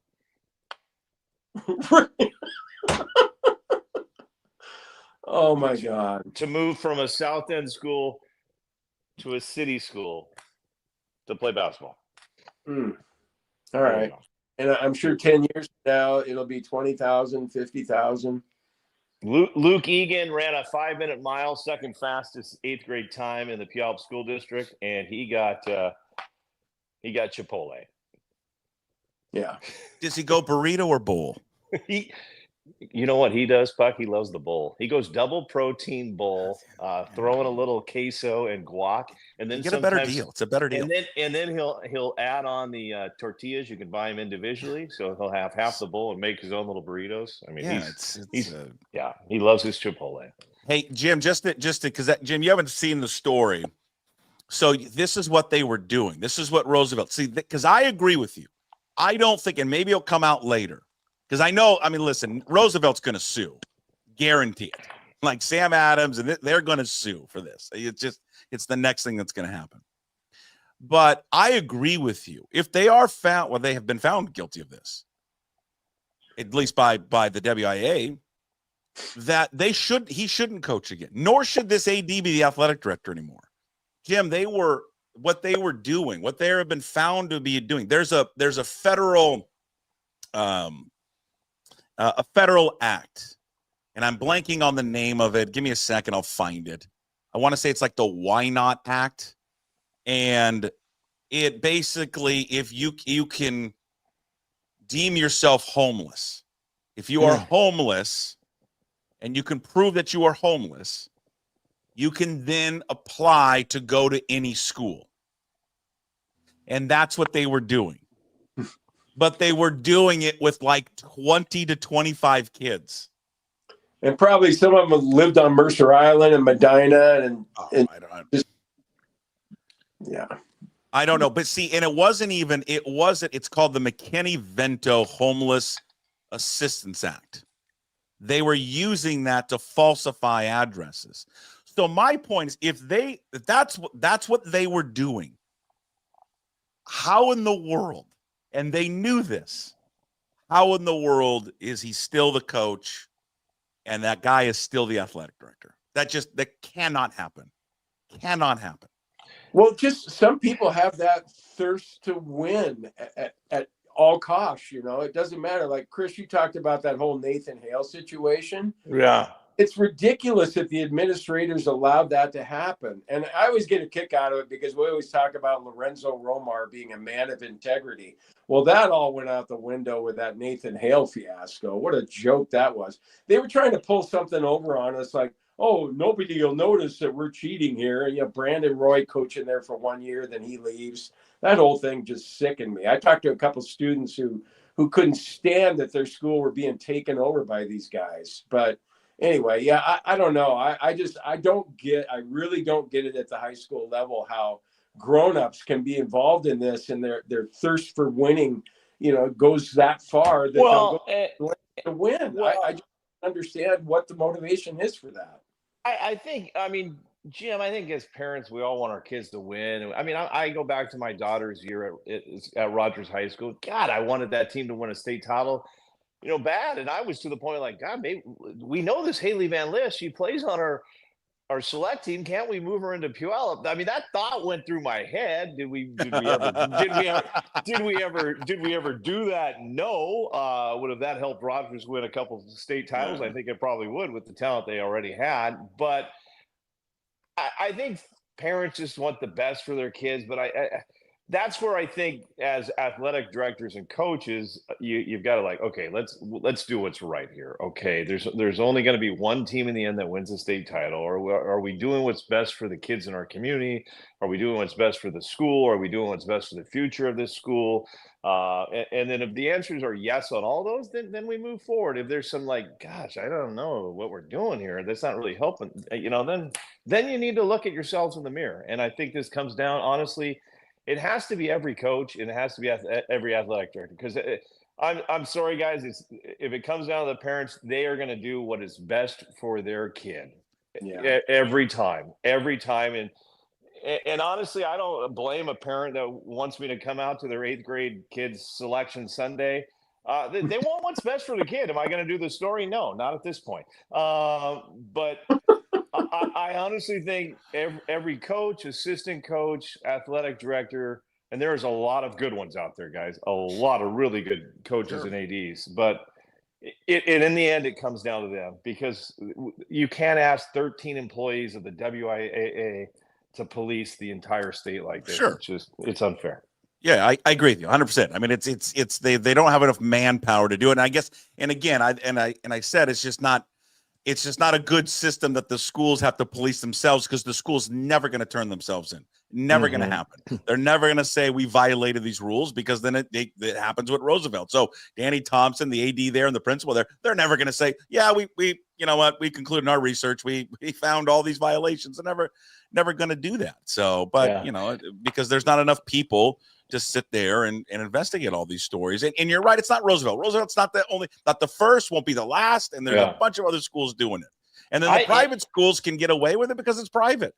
Oh, my God. To move from a South End school to a city school to play basketball. All right. And I'm sure 10 years from now, it'll be 20,000, 50,000. Luke Egan ran a 5-minute mile, second fastest 8th grade time in the Puyallup School District, and he got Chipotle. Yeah. Does he go burrito or bowl? You know what he does, Puck? He loves the bowl. He goes double protein bowl, throwing a little queso and guac, and then You get a better deal. It's a better deal. And then he'll add on the tortillas. You can buy them individually, so he'll have half the bowl and make his own little burritos. I mean, he loves his Chipotle. Hey, Jim, just because Jim, you haven't seen the story. So this is what they were doing. This is what Roosevelt. See, because I agree with you. I don't think, and maybe it'll come out later. Because I know, listen, Roosevelt's going to sue. Guarantee it. Like Sam Adams, and they're going to sue for this. It's the next thing that's going to happen. But I agree with you. If they are found, well, they have been found guilty of this, at least by the WIA, that he shouldn't coach again, nor should this AD be the athletic director anymore. Jim, what they have been found to be doing. There's a federal act, and I'm blanking on the name of it. Give me a second, I'll find it. I want to say it's like the Why Not Act, and it basically, if you can deem yourself homeless, if you are homeless, and you can prove that you are homeless, you can then apply to go to any school, and that's what they were doing. But they were doing it with like 20 to 25 kids. And probably some of them lived on Mercer Island and Medina. I don't know. But see, and it's called the McKinney-Vento Homeless Assistance Act. They were using that to falsify addresses. So my point is, if that's what they were doing, how in the world, and they knew this, how in the world is he still the coach and that guy is still the athletic director? That cannot happen. Cannot happen. Well, just some people have that thirst to win at all costs. It doesn't matter. Like Chris, you talked about that whole Nathan Hale situation. Yeah. it's ridiculous that the administrators allowed that to happen. And I always get a kick out of it because we always talk about Lorenzo Romar being a man of integrity. Well, that all went out the window with that Nathan Hale fiasco. What a joke that was. They were trying to pull something over on us like, oh, nobody will notice that we're cheating here. And you have Brandon Roy coaching there for 1 year, then he leaves. That whole thing just sickened me. I talked to a couple students who couldn't stand that their school were being taken over by these guys. But anyway, yeah, I don't know. I really don't get it at the high school level how grown-ups can be involved in this and their thirst for winning, goes that far that they'll go to win. I just don't understand what the motivation is for that. I think, Jim, I think as parents, we all want our kids to win. I mean, I go back to my daughter's year at Rogers High School. God, I wanted that team to win a state title, bad. And I was to the point like, God, maybe we know this Haley Van List. She plays on our select team. Can't we move her into Puyallup? I mean, that thought went through my head. Did we ever do that? No. Would have that helped Rogers win a couple of state titles? I think it probably would with the talent they already had. But I think parents just want the best for their kids, but that's where I think as athletic directors and coaches, you've got to okay, let's do what's right here. Okay, there's only going to be one team in the end that wins the state title. Or are we doing what's best for the kids in our community? Are we doing what's best for the school? Are we doing what's best for the future of this school? And then if the answers are yes on all those, then we move forward. If there's some gosh, I don't know what we're doing here, that's not really helping, then you need to look at yourselves in the mirror. And I think this comes down, honestly, it has to be every coach and it has to be every athletic director, because I'm sorry, guys, if it comes down to the parents, they are going to do what is best for their kid every time. And honestly, I don't blame a parent that wants me to come out to their 8th grade kids selection Sunday. They want what's best for the kid. Am I going to do the story? No, not at this point. But I honestly think every coach, assistant coach, athletic director, and there's a lot of good ones out there, guys, a lot of really good coaches and ADs. But in the end, it comes down to them, because you can't ask 13 employees of the WIAA to police the entire state like this. Sure. It's unfair. Yeah, I agree with you 100%. I mean, they don't have enough manpower to do it. And I guess, and again, I said it's just not a good system that the schools have to police themselves, because the school's never going to turn themselves in. Never going to happen. They're never going to say we violated these rules, because then it happens with Roosevelt. So Danny Thompson, the AD there, and the principal there, they're never going to say, yeah, we you know what, we concluded in our research, we found all these violations. They're never going to do that. So, but because there's not enough people to sit there and investigate all these stories. And you're right, it's not Roosevelt. Roosevelt's not the first, won't be the last, and there's a bunch of other schools doing it. And then the private schools can get away with it because it's private.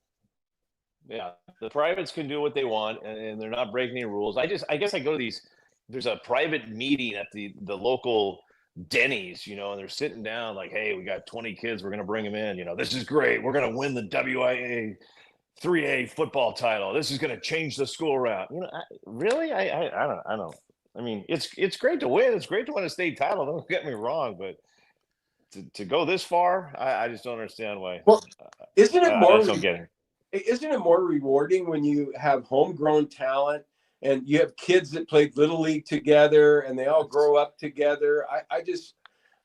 Yeah, the privates can do what they want, and they're not breaking any rules. I guess I go to these. There's a private meeting at the local Denny's, and they're sitting down like, hey, we got 20 kids, we're gonna bring them in. This is great. We're gonna win the WIA 3A football title. This is gonna change the school around. Really? I don't. I mean, it's great to win. It's great to win a state title. Don't get me wrong, but to go this far, I just don't understand why. Well, isn't it more? I just don't get it. Isn't it more rewarding when you have homegrown talent and you have kids that played Little League together and they all grow up together?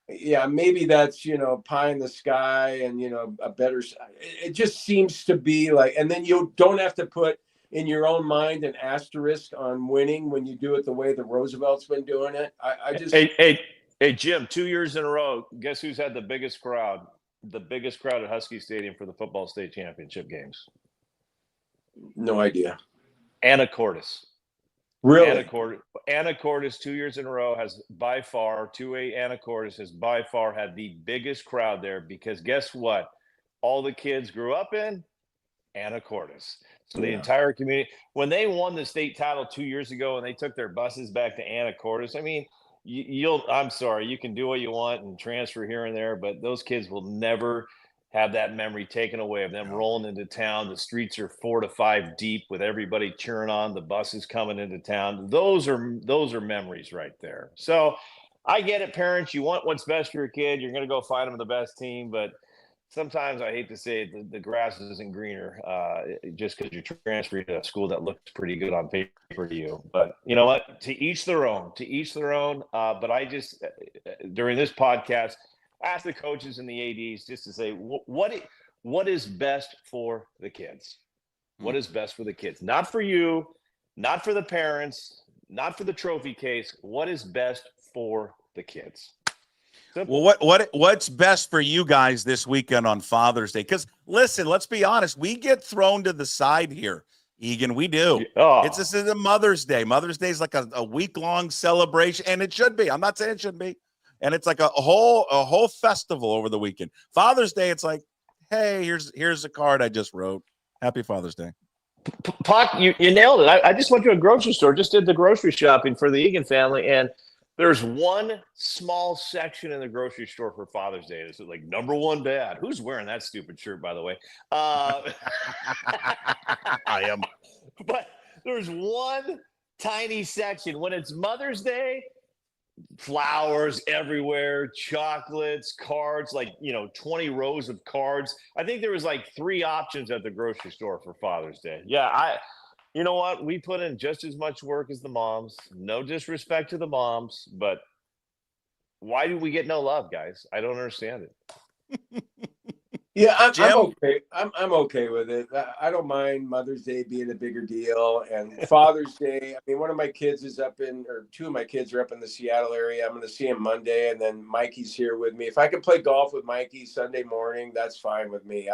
Maybe that's, pie in the sky and, a better, it just seems to be like, and then you don't have to put in your own mind an asterisk on winning when you do it the way the Roosevelt's been doing it. Hey, Jim, 2 years in a row, guess who's had the biggest crowd? The biggest crowd at Husky Stadium for the football state championship games? No idea. Anacortes. Really? Anacortes 2 years in a row has by far, 2A Anacortes has by far had the biggest crowd there, because guess what? All the kids grew up in Anacortes. So the entire community, when they won the state title 2 years ago and they took their buses back to Anacortes, I mean, I'm sorry, you can do what you want and transfer here and there, but those kids will never have that memory taken away of them rolling into town. The streets are 4 to 5 deep with everybody cheering on, the buses coming into town. Those are memories right there. So I get it, parents. You want what's best for your kid. You're going to go find them the best team, but sometimes I hate to say it, the grass isn't greener just because you're transferring to a school that looks pretty good on paper to you. But you know what? To each their own. To each their own. But I just during this podcast, ask the coaches and the ads just to say what is best for the kids. What is best for the kids? Not for you, not for the parents, not for the trophy case. What is best for the kids? Simple. Well, what's best for you guys this weekend on Father's Day? Because listen, let's be honest, we get thrown to the side here, Egan. We do. Oh. This is a Mother's Day. Mother's Day is like a week-long celebration, and it should be. I'm not saying it shouldn't be. And it's like a whole festival over the weekend. Father's Day, it's like, hey, here's a card I just wrote. Happy Father's Day. Puck, you nailed it. I just went to a grocery store, just did the grocery shopping for the Egan family, and there's one small section in the grocery store for Father's Day. It's like number one dad. Who's wearing that stupid shirt, by the way? I am. But there's one tiny section. When it's Mother's Day, flowers everywhere, chocolates, cards, like, 20 rows of cards. I think there was like 3 options at the grocery store for Father's Day. Yeah, you know what? We put in just as much work as the moms. No disrespect to the moms, but why do we get no love, guys? I don't understand it. Yeah, I'm okay. I'm okay with it. I don't mind Mother's Day being a bigger deal, and Father's Day. I mean, one of my kids is two of my kids are up in the Seattle area. I'm going to see him Monday, and then Mikey's here with me. If I can play golf with Mikey Sunday morning, that's fine with me.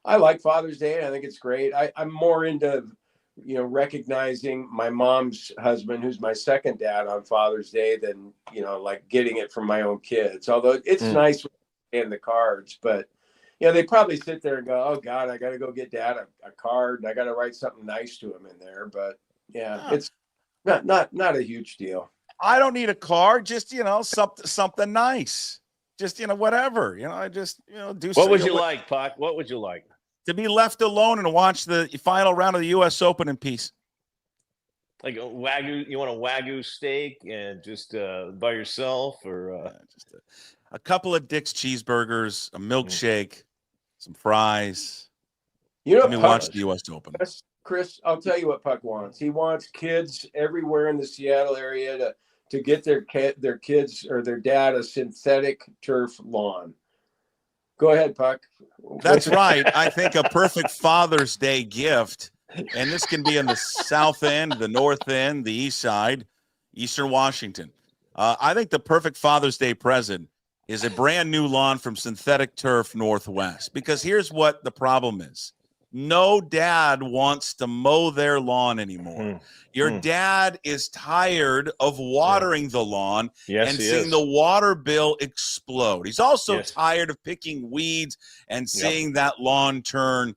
I like Father's Day. I think it's great. I'm more into, recognizing my mom's husband, who's my second dad, on Father's Day than, like getting it from my own kids. Although it's nice in the cards, but they probably sit there and go, "Oh God, I got to go get Dad a card, and I got to write something nice to him in there." But it's not a huge deal. I don't need a card, just something nice. Just whatever. I just do. What would you like, Puck? What would you like? To be left alone and watch the final round of the U.S. Open in peace. Like a Wagyu, you want a Wagyu steak and just by yourself, or just a couple of Dick's cheeseburgers, a milkshake, some fries. Let me watch the U.S. Open. Chris, I'll tell you what Puck wants. He wants kids everywhere in the Seattle area to get their kids or their dad a synthetic turf lawn. Go ahead, Puck. That's right. I think a perfect Father's Day gift, and this can be in the South End, the North End, the East Side, Eastern Washington. I think the perfect Father's Day present is a brand new lawn from Synthetic Turf Northwest, because here's what the problem is. No dad wants to mow their lawn anymore. Your dad is tired of watering the lawn and seeing the water bill explode. He's also tired of picking weeds and seeing that lawn turn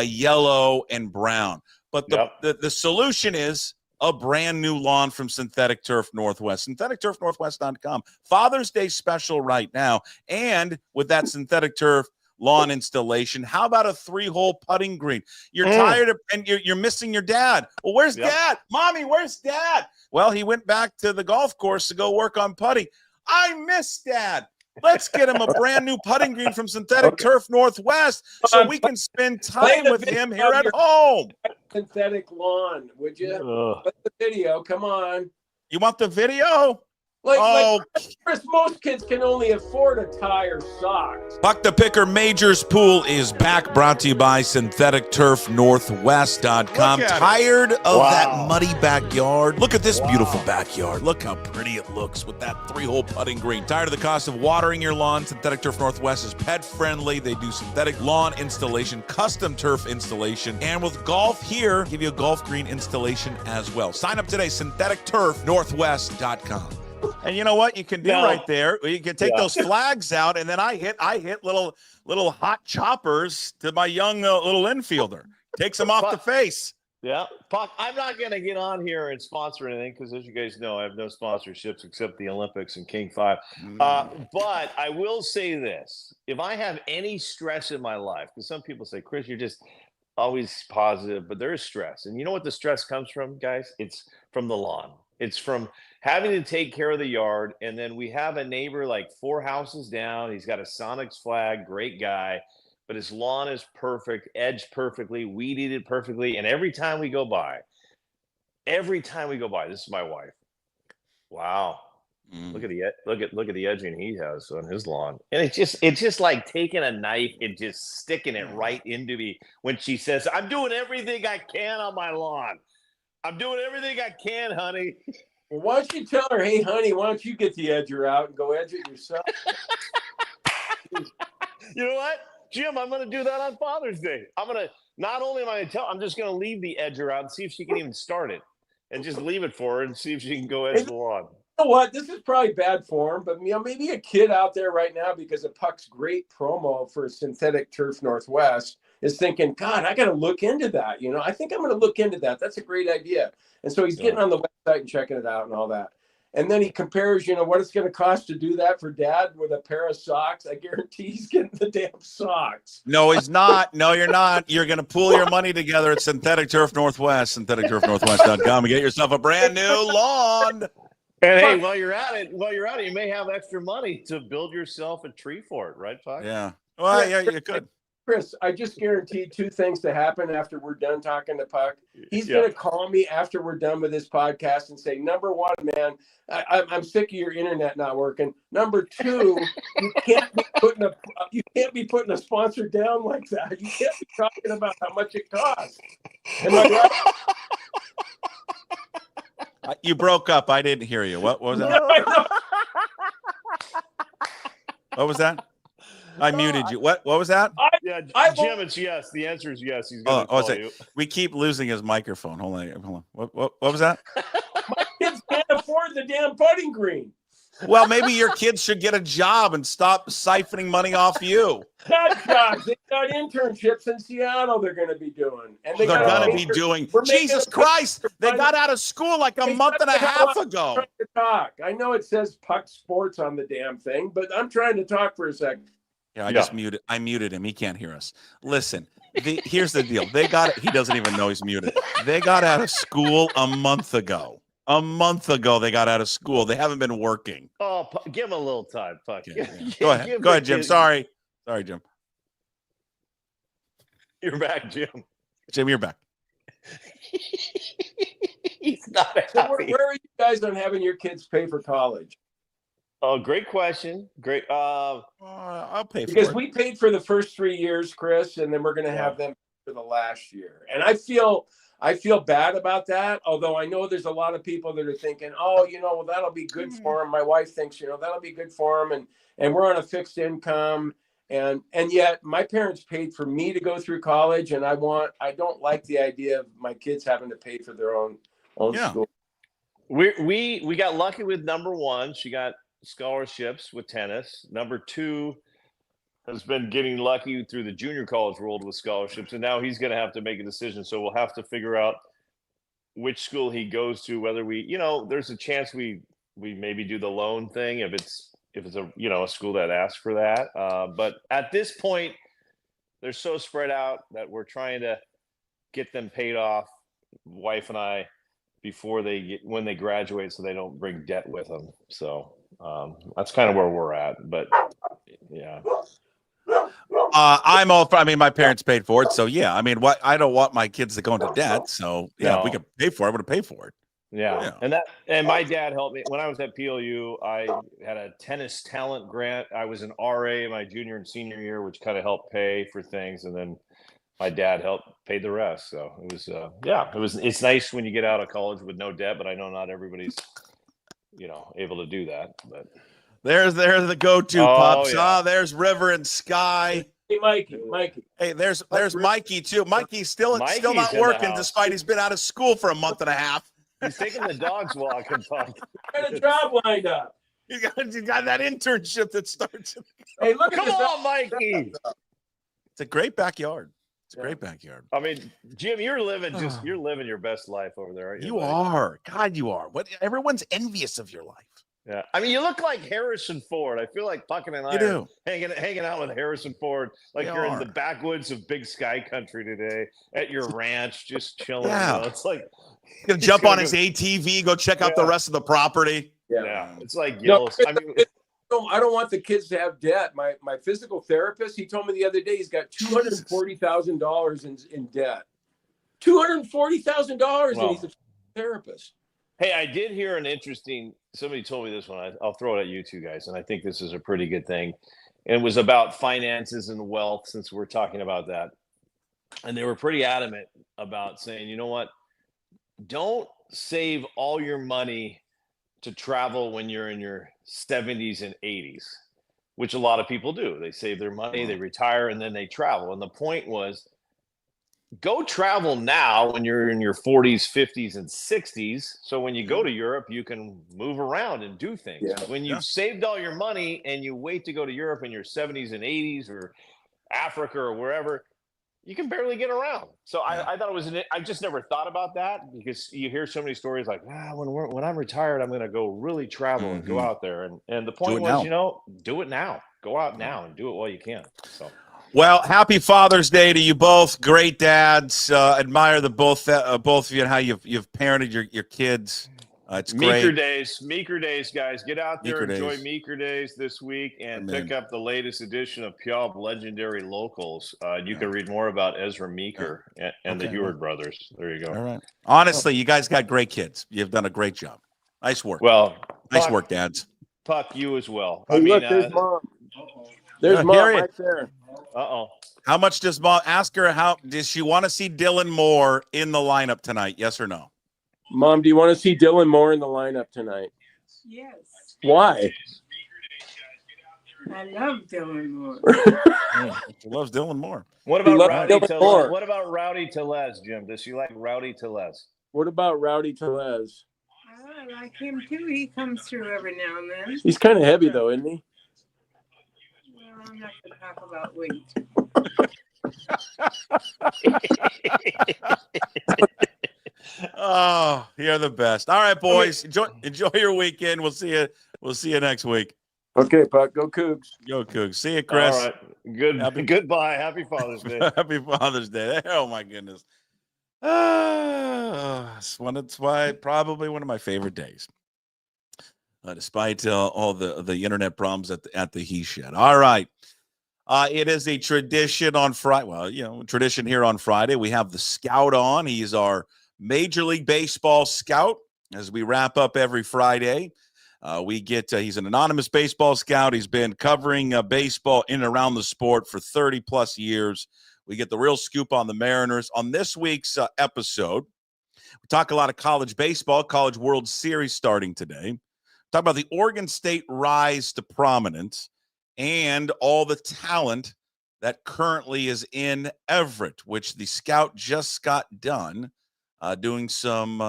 yellow and brown. But the solution is a brand new lawn from Synthetic Turf Northwest. SyntheticTurfNorthwest.com. Father's Day special right now. And with that Synthetic Turf lawn installation, how about a 3-hole putting green? You're tired of, and you're missing your dad. Well, where's Dad? Mommy, where's Dad? Well, he went back to the golf course to go work on putting. I miss Dad. Let's get him a brand new putting green from Synthetic Turf Northwest so we can spend time with him here at home. Synthetic lawn, would you? Put the video. Come on. You want the video? Like Chris, most kids can only afford a tie or socks. Puck the Picker Majors Pool is back, brought to you by SyntheticTurfNorthwest.com. Tired of that muddy backyard? Look at this beautiful backyard. Look how pretty it looks with that 3-hole putting green. Tired of the cost of watering your lawn? Synthetic Turf Northwest is pet friendly. They do synthetic lawn installation, custom turf installation, and with golf here, give you a golf green installation as well. Sign up today, SyntheticTurfNorthwest.com. And you know what you can do right there? You can take those flags out, and then I hit little hot choppers to my young little infielder. Takes him off the face. Yeah, Puck, I'm not going to get on here and sponsor anything because, as you guys know, I have no sponsorships except the Olympics and King 5. But I will say this. If I have any stress in my life, because some people say, Chris, you're just always positive, but there is stress. And you know what the stress comes from, guys? It's from the lawn. It's from having to take care of the yard. And then we have a neighbor like 4 houses down. He's got a Sonics flag, great guy, but his lawn is perfect, edged perfectly, weeded it perfectly. And every time we go by, this is my wife. Wow. Look at the edging he has on his lawn. And it's just like taking a knife and just sticking it right into me when she says, I'm doing everything I can on my lawn. I'm doing everything I can, honey. Well, why don't you tell her, hey, honey, why don't you get the edger out and go edge it yourself? You know what, Jim? I'm going to do that on Father's Day. I'm just going to leave the edger out and see if she can even start it, and just leave it for her and see if she can go edge the lawn. You know what? This is probably bad form, but maybe a kid out there right now, because of Puck's great promo for Synthetic Turf Northwest, is thinking, God, I got to look into that. I think I'm going to look into that. That's a great idea. And so he's getting on the website and checking it out and all that. And then he compares, what it's going to cost to do that for dad with a pair of socks. I guarantee he's getting the damn socks. No, he's not. No, you're not. You're going to pool your money together at Synthetic Turf Northwest, syntheticturfnorthwest.com, and get yourself a brand new lawn. And hey, while you're at it, you may have extra money to build yourself a tree fort, right, Puck? Yeah. Well, yeah, you could. Chris, I just guaranteed 2 things to happen after we're done talking to Puck. He's going to call me after we're done with this podcast and say, number 1, man, I'm sick of your internet not working. Number 2, you can't be putting a sponsor down like that. You can't be talking about how much it costs. Am I right? You broke up. I didn't hear you. What was that? What was that? I muted you. What was that? Jim, it's yes. The answer is yes. He's going to call you. We keep losing his microphone. Hold on. What was that? My kids can't afford the damn putting green. Well, maybe your kids should get a job and stop siphoning money off you. Not jobs. They got internships in Seattle they're going to be doing. And they're going to be doing. Jesus Christ. They got out of school like a month and a half ago. I know it says Puck Sports on the damn thing, but I'm trying to talk for a second. Yeah, I muted him. He can't hear us. Listen, here's the deal. He doesn't even know he's muted. They got out of school a month ago. They got out of school. They haven't been working. Oh, give him a little time, Puck. Yeah. Go ahead, Jim. Sorry, Jim. You're back, Jim. Jim, you're back. He's not happy. So where are you guys on having your kids pay for college? Oh, great question. Great. I'll pay for it. Because we paid for the first 3 years, Chris, and then we're going to have them for the last year. And I feel bad about that, although I know there's a lot of people that are thinking, well, that'll be good for him. My wife thinks, that'll be good for him. And we're on a fixed income. And yet my parents paid for me to go through college. And I don't like the idea of my kids having to pay for their own school. We got lucky with number 1. She got scholarships with tennis. Number 2 has been getting lucky through the junior college world with scholarships, and now he's going to have to make a decision. So we'll have to figure out which school he goes to, whether there's a chance we maybe do the loan thing if it's a school that asks for that. But at this point, they're so spread out that we're trying to get them paid off, wife and I, when they graduate, so they don't bring debt with them. So that's kind of where we're at. But yeah. My parents paid for it, so yeah. I don't want my kids to go into debt, so yeah, if we could pay for it, I would have paid for it. Yeah. And my dad helped me when I was at PLU. I had a tennis talent grant. I was an RA my junior and senior year, which kind of helped pay for things, and then my dad helped pay the rest. So it was it's nice when you get out of college with no debt, but I know not everybody's able to do that. But there's the go-to pups. Yeah. There's River and Sky. Hey, Mikey. Hey, there's Mikey too. Mikey's still not working despite he's been out of school for a month and a half. He's taking the dogs walk and talk. Got a job lined up. You got that internship that starts. Hey, look at Come on, Mikey. It's a great backyard. It's a great backyard. Jim, you're living your best life over there, aren't you? You are. God, you are. Everyone's envious of your life. Yeah, I mean, you look like Harrison Ford. I feel like Puckett and I are hanging out with Harrison Ford, like you're in the backwoods of Big Sky Country today at your ranch, just chilling. Yeah. You know? It's like gonna jump on his ATV, go check out the rest of the property. Yeah, it's like Gillis. I mean, I don't want the kids to have debt. My physical therapist, he told me the other day he's got $240,000 in debt. $240,000, and he's a therapist. Hey, I did hear an interesting. Somebody told me this one. I'll throw it at you two guys, and I think this is a pretty good thing. And it was about finances and wealth, since we're talking about that. And they were pretty adamant about saying, you know what? Don't save all your money to travel when you're in your 70s and 80s, which a lot of people do. They save their money, they retire, and then they travel. And the point was, go travel now when you're in your 40s, 50s, and 60s. So when you go to Europe, you can move around and do things. Yeah. When you've saved all your money and you wait to go to Europe in your 70s and 80s or Africa or wherever, you can barely get around. So I thought it was, I just never thought about that, because you hear so many stories like, when I'm retired, I'm going to go really travel and go out there. And the point was, do it now. Go out now and do it while you can. So. Well, happy Father's Day to you both. Great dads. Admire the both of you and how you've parented your kids. It's great. Meeker Days, guys. Get out there, enjoy Meeker Days this week, and pick up the latest edition of Puyallup Legendary Locals. You can read more about Ezra Meeker and the Heward brothers. There you go. All right. Honestly, you guys got great kids. You've done a great job. Nice work. Well, nice work, dads. Puck, you as well. Hey, look, there's Mom. There's Mom right there. How much does Mom ask her? How does she want to see Dylan Moore in the lineup tonight? Yes or no? Mom, do you want to see Dylan Moore in the lineup tonight? Yes. Why? I love Dylan Moore. She loves Dylan Moore. What about Rowdy Tellez? What about Rowdy Tellez, Jim? Does she like Rowdy Tellez? What about Rowdy Tellez? I like him too. He comes through every now and then. He's kind of heavy though, isn't he? Well, I'm not going to talk about weight. Oh, you're the best. All right, boys. Enjoy your weekend. We'll see you next week. Okay, Puck. Go Cougs. Go Cougs. See you, Chris. All right. Goodbye. Happy Father's Day. Happy Father's Day. Oh my goodness. It's probably one of my favorite days. Despite all the internet problems at the He Shed. All right. It is a tradition on Friday. Well, tradition here on Friday. We have the Scout on. He's our Major League Baseball scout. As we wrap up every Friday, he's an anonymous baseball scout. He's been covering baseball in and around the sport for 30 plus years. We get the real scoop on the Mariners. On this week's episode, we talk a lot of college baseball, College World Series starting today. Talk about the Oregon State rise to prominence and all the talent that currently is in Everett, which the scout just got done doing some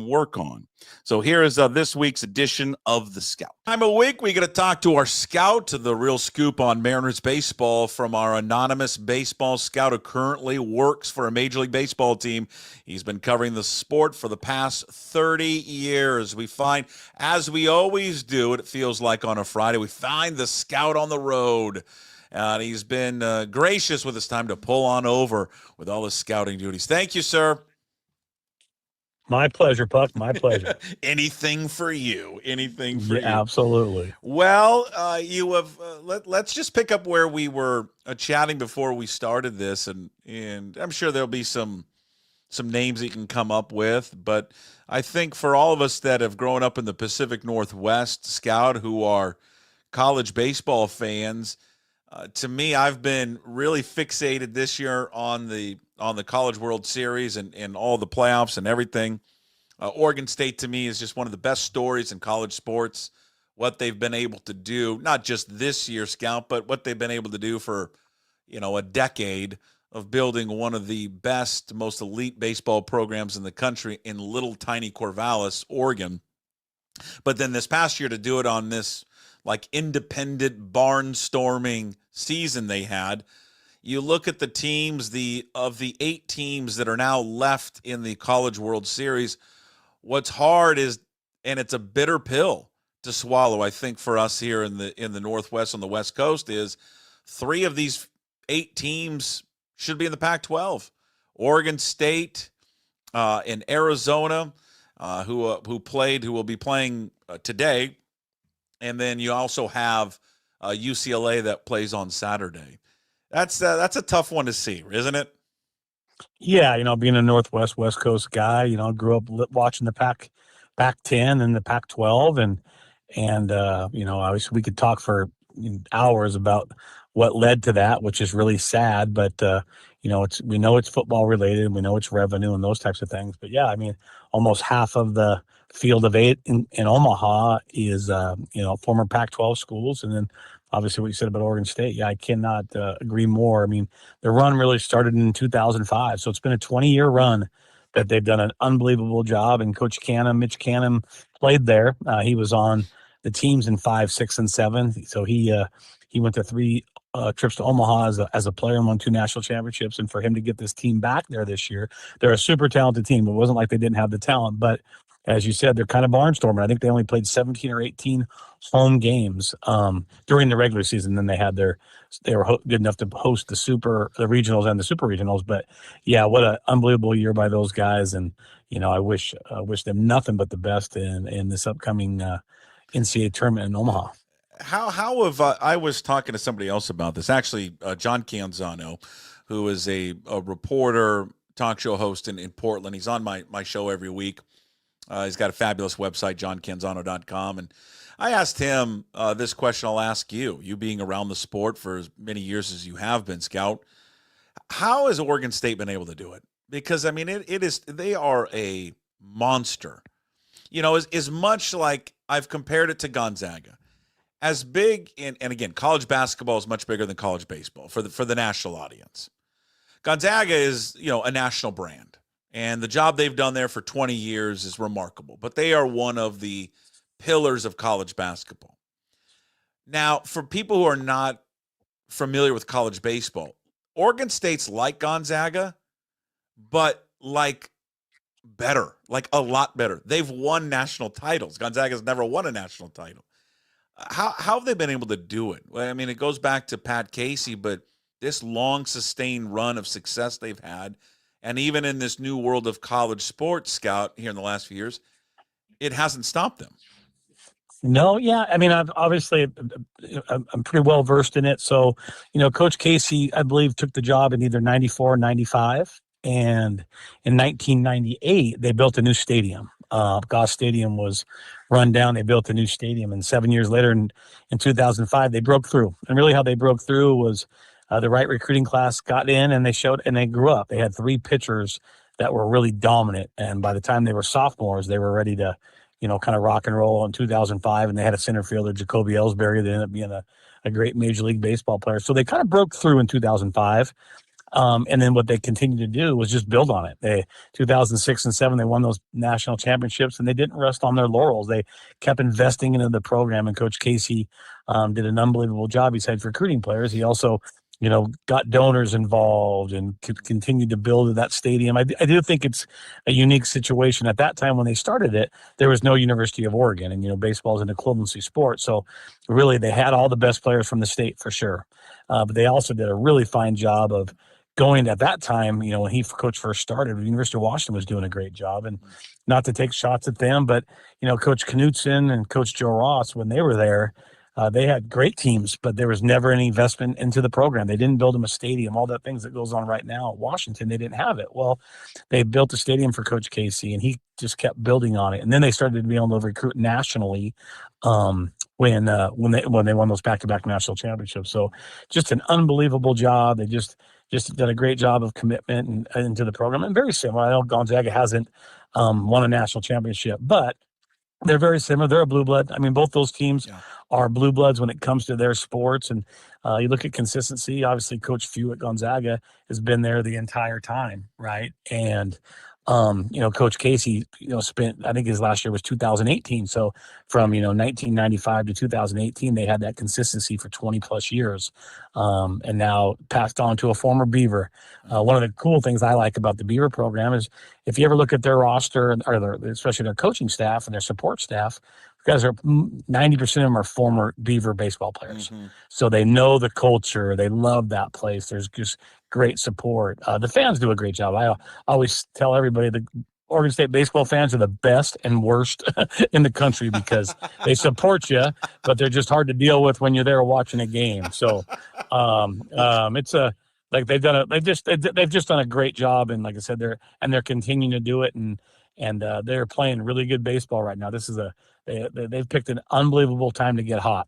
work on. So here is this week's edition of the Scout. Time of week, we get to talk to our scout, the real scoop on Mariners baseball from our anonymous baseball scout who currently works for a Major League Baseball team. He's been covering the sport for the past 30 years. We find, as we always do, it feels like on a Friday, we find the scout on the road. And he's been gracious with his time to pull on over with all his scouting duties. Thank you, sir. My pleasure, Puck. My pleasure. Anything for you. Anything for you. Absolutely. Well, you have. Let's just pick up where we were chatting before we started this, and I'm sure there'll be some names that you can come up with. But I think for all of us that have grown up in the Pacific Northwest, Scout, who are college baseball fans, to me, I've been really fixated this year on the College World Series and all the playoffs and everything. Oregon State, to me, is just one of the best stories in college sports, what they've been able to do, not just this year, Scout, but what they've been able to do for, a decade of building one of the best, most elite baseball programs in the country in little tiny Corvallis, Oregon. But then this past year to do it on this independent barnstorming season they had. You look at the teams, of the 8 teams that are now left in the College World Series, what's hard is, and it's a bitter pill, to swallow, I think, for us here in the Northwest on the West Coast is 3 of these 8 teams should be in the Pac-12. Oregon State and Arizona, who will be playing today, and then you also have UCLA that plays on Saturday. That's a tough one to see, isn't it? Yeah, being a Northwest West Coast guy, grew up watching the Pac-10 and the Pac-12, and obviously we could talk for hours about what led to that, which is really sad. But we know it's football related, and we know it's revenue and those types of things. But yeah, I mean, almost half of the field of 8 in Omaha is former Pac-12 schools, and then obviously what you said about Oregon State. Yeah, I cannot agree more. I mean, the run really started in 2005, so it's been a 20-year run that they've done an unbelievable job. And Coach Mitch Canham, played there. He was on the teams in 5, 6, and 7. So he went to 3 trips to Omaha as a player and won 2 national championships. And for him to get this team back there this year, they're a super talented team. It wasn't like they didn't have the talent, but as you said, they're kind of barnstorming. I think they only played 17 or 18 home games during the regular season. Then they were good enough to host the regionals and the super regionals. But yeah, what an unbelievable year by those guys. And I wish them nothing but the best in this upcoming NCAA tournament in Omaha. How have I was talking to somebody else about this, actually, John Canzano, who is a reporter, talk show host in Portland. He's on my show every week. He's got a fabulous website, johncanzano.com. And I asked him this question. I'll ask you being around the sport for as many years as you have been, Scout. How has Oregon State been able to do it? Because, I mean, they are a monster. As much like I've compared it to Gonzaga. As big, and again, college basketball is much bigger than college baseball for the national audience. Gonzaga is, a national brand. And the job they've done there for 20 years is remarkable. But they are one of the pillars of college basketball. Now, for people who are not familiar with college baseball, Oregon State's like Gonzaga, but like better, like a lot better. They've won national titles. Gonzaga's never won a national title. How have they been able to do it? Well, I mean, it goes back to Pat Casey, but this long sustained run of success they've had, and even in this new world of college sports, Scout, here in the last few years, it hasn't stopped them. No, yeah. I mean, I'm pretty well versed in it. So, Coach Casey, I believe, took the job in either 94 or 95. And in 1998, they built a new stadium. Goss Stadium was run down. They built a new stadium. And 7 years later, in 2005, they broke through. And really how they broke through was the right recruiting class got in, and they grew up. They had 3 pitchers that were really dominant. And by the time they were sophomores, they were ready to, kind of rock and roll in 2005. And they had a center fielder, Jacoby Ellsbury, that ended up being a great Major League Baseball player. So they kind of broke through in 2005. And then what they continued to do was just build on it. 2006 and 7, they won those national championships, and they didn't rest on their laurels. They kept investing into the program, and Coach Casey did an unbelievable job. He said recruiting players. He also, got donors involved and continued to build that stadium. I do think it's a unique situation. At that time when they started it, there was no University of Oregon, and, baseball is an equivalency sport. So really they had all the best players from the state for sure. But they also did a really fine job of going at that time, when Coach first started, the University of Washington was doing a great job. And not to take shots at them, but, Coach Knutson and Coach Joe Ross, when they were there, they had great teams, but there was never any investment into the program. They didn't build them a stadium, all that things that goes on right now at Washington. They didn't have it. Well, they built a stadium for Coach Casey, and he just kept building on it. And then they started to be able to recruit nationally when they won those back-to-back national championships. So just an unbelievable job. They just did a great job of commitment into the program. And very similar. I know Gonzaga hasn't won a national championship, but they're very similar. They're a blue blood. I mean, both those teams are blue bloods when it comes to their sports. And you look at consistency. Obviously, Coach Few at Gonzaga has been there the entire time, right? And Coach Casey, spent, I think his last year was 2018. So from, 1995 to 2018, they had that consistency for 20 plus years. And now passed on to a former Beaver. One of the cool things I like about the Beaver program is if you ever look at their roster, or especially their coaching staff and their support staff, guys are 90% of them are former Beaver baseball players. Mm-hmm. So they know the culture. They love that place. There's just great support. The fans do a great job. I always tell everybody the Oregon State baseball fans are the best and worst in the country because they support you, but they're just hard to deal with when you're there watching a game. So it's like they've just done a great job, and like I said, they're continuing to do it, and they're playing really good baseball right now. This is they've picked an unbelievable time to get hot.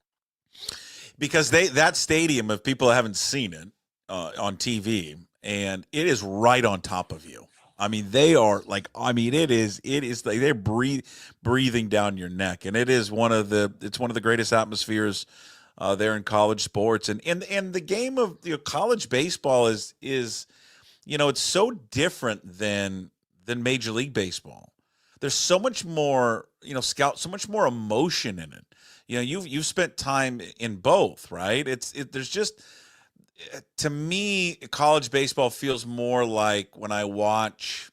Because that stadium, if people haven't seen it on TV, and it is right on top of you. I mean, they are like, I mean, it is like they're breathing down your neck, and it's one of the greatest atmospheres there in college sports, and the game of college baseball is it's so different than Major League Baseball. There's so much more so much more emotion in it. You've spent time in both, right? There's just, to me, college baseball feels more like when I watch,